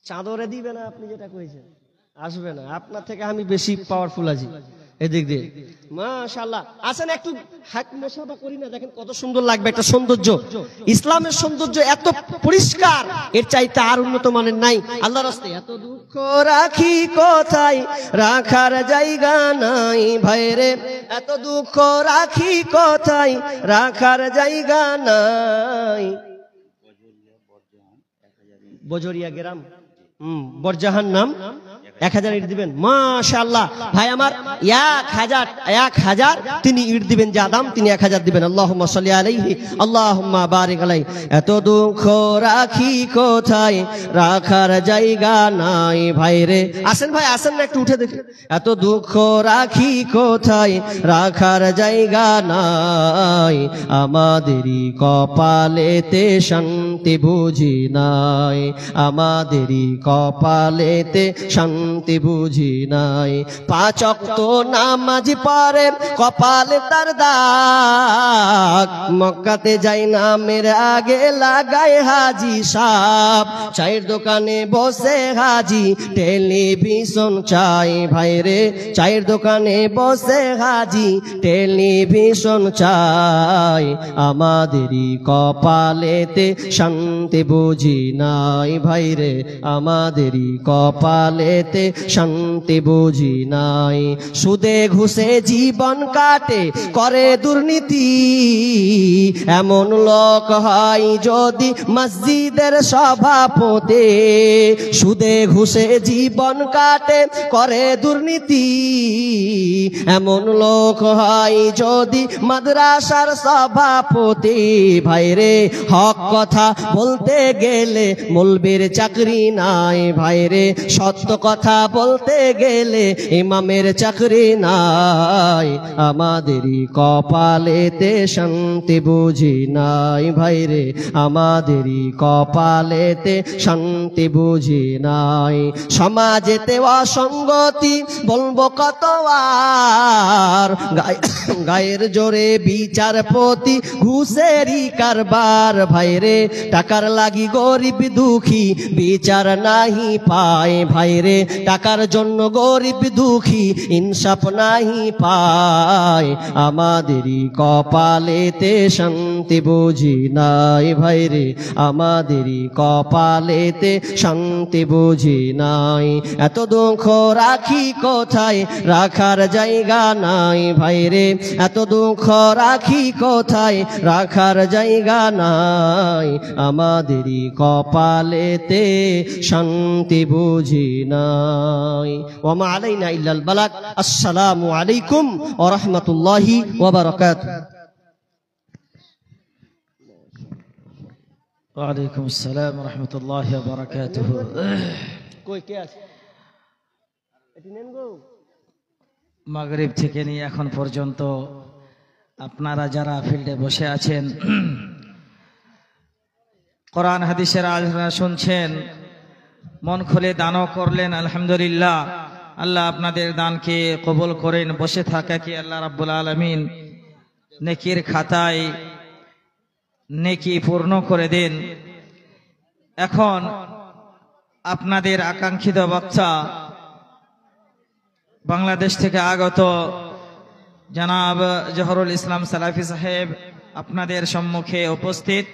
A: চাদরে দিবে না আপনি যেটা কইছেন, আসবে না। আপনার থেকে আমি বেশি পাওয়ারফুল আছি এদিক দিয়ে। মাশাআল্লাহ আসেন, একটু হাত মোসাফা করি না। দেখেন কত সুন্দর লাগবে একটা সৌন্দর্য। ইসলামের সৌন্দর্য এত পরিষ্কার, এর চাইতে আর উন্নত মানের নাই। আল্লাহর রাস্তে এত দুঃখ রাখি কোথায়, রাখার জায়গা নাই ভাই রে। এত দুঃখ রাখি কোথায়, রাখার জায়গা নাই। বজরিয়া গ্রাম, বরজাহান নাম। 1000 ইট দিবেন। মাশাআল্লাহ ভাই আমার 1000 তিনি ইট দিবেন, যা দাম তিনি 1000 দিবেন। আল্লাহুম্মা সাল্লি আলাইহি আল্লাহুম্মা বারিক আলাইহি। এত দুঃখ রাখি কোথায়, রাখার জায়গা নাই ভাই রে। আসেন ভাই, আসেন না, একটু উঠে দেখি। এত দুঃখ রাখি কোথায়, রাখার জায়গা নাই। আমাদেরই কপালেতে শান্তি বুঝি নাই, আমাদেরই কপালেতে শান্তি বুঝি নাই। 5 ওয়াক্ত নামাজ পড়ে কপালে তার দাগ, মক্কাতে যাই নামের আগে লাগায় হাজি সাহ। চায়ের দোকানে বসে হাজি টেলিভিশন চাই ভাই রে। চায়ের দোকানে বসে হাজি টেলিভিশন চাই। আমাদেরই কপালেতে শান্তি বুঝি নাই ভাই রে, আমাদেরই কপালেতে শান্তি বুঝি নাই। সুদে ঘুষে জীবন কাটে করে দুর্নীতি, এমন লোক হয় যদি মসজিদের সভাপতি। সুদে ঘুষে জীবন কাটে করে দুর্নীতি, এমন লোক হয় যদি মাদ্রাসার সভাপতি। ভাইরে হক কথা বলতে গেলে মৌলবীর চাকরি নাই নাই ভাইরে, সত্য কথা বলতে গেলে ইমামের চাকরি নাই, আমাদেরই কপালেতে শান্তি বুঝি নাই ভাইরে, আমাদেরই কপালেতে শান্তি বুঝি নাই। সমাজেতে অসঙ্গতি বলবো কত আর, গায়ের জোরে বিচারপতি ঘুষেরই কারবার ভাইরে, টাকার লাগি গরিব দুঃখী বিচার নাহি পায় ভাইরে, টাকার জন্য গরিব দুঃখী ইনসাফ নাহি পায়, আমাদেরই কপালেতে শান্তি বুঝি নাই ভাইরে, আমাদেরই কপালেতে শান্তি বুঝি নাই। এত দুঃখ রাখি কোথায়, রাখার জায়গা নাই ভাইরে, এত দুঃখ রাখি কোথায়, রাখার জায়গা নাই, আমাদেরই কপালেতে শান্তি বুঝি নাই। ওয়া মা আলাইনা ইল্লাল বালাগ। আসসালামু আলাইকুম ওয়া রাহমাতুল্লাহি ওয়া বারাকাতুহু।
C: ওয়ালাইকুম আসসালাম ওয়া রাহমাতুল্লাহি ওয়া বারাকাতুহু।
A: কই কে আছে? এটি নেন গো।
C: মাগরিব থেকে নিয়ে এখন পর্যন্ত আপনারা যারা ফিল্ডে বসে আছেন, কোরআন হাদিসের আলোচনা শুনছেন, মন খুলে দানও করলেন, আলহামদুলিল্লাহ। আল্লাহ আপনাদের দানকে কবুল করেন। বসে থাকা কি আল্লাহ রাব্বুল আলামিন নেকির খাতায় নেকি পূর্ণ করে দেন। এখন আপনাদের আকাঙ্ক্ষিত বক্তা বাংলাদেশ থেকে আগত জনাব জহরুল ইসলাম সালাফি সাহেব আপনাদের সম্মুখে উপস্থিত।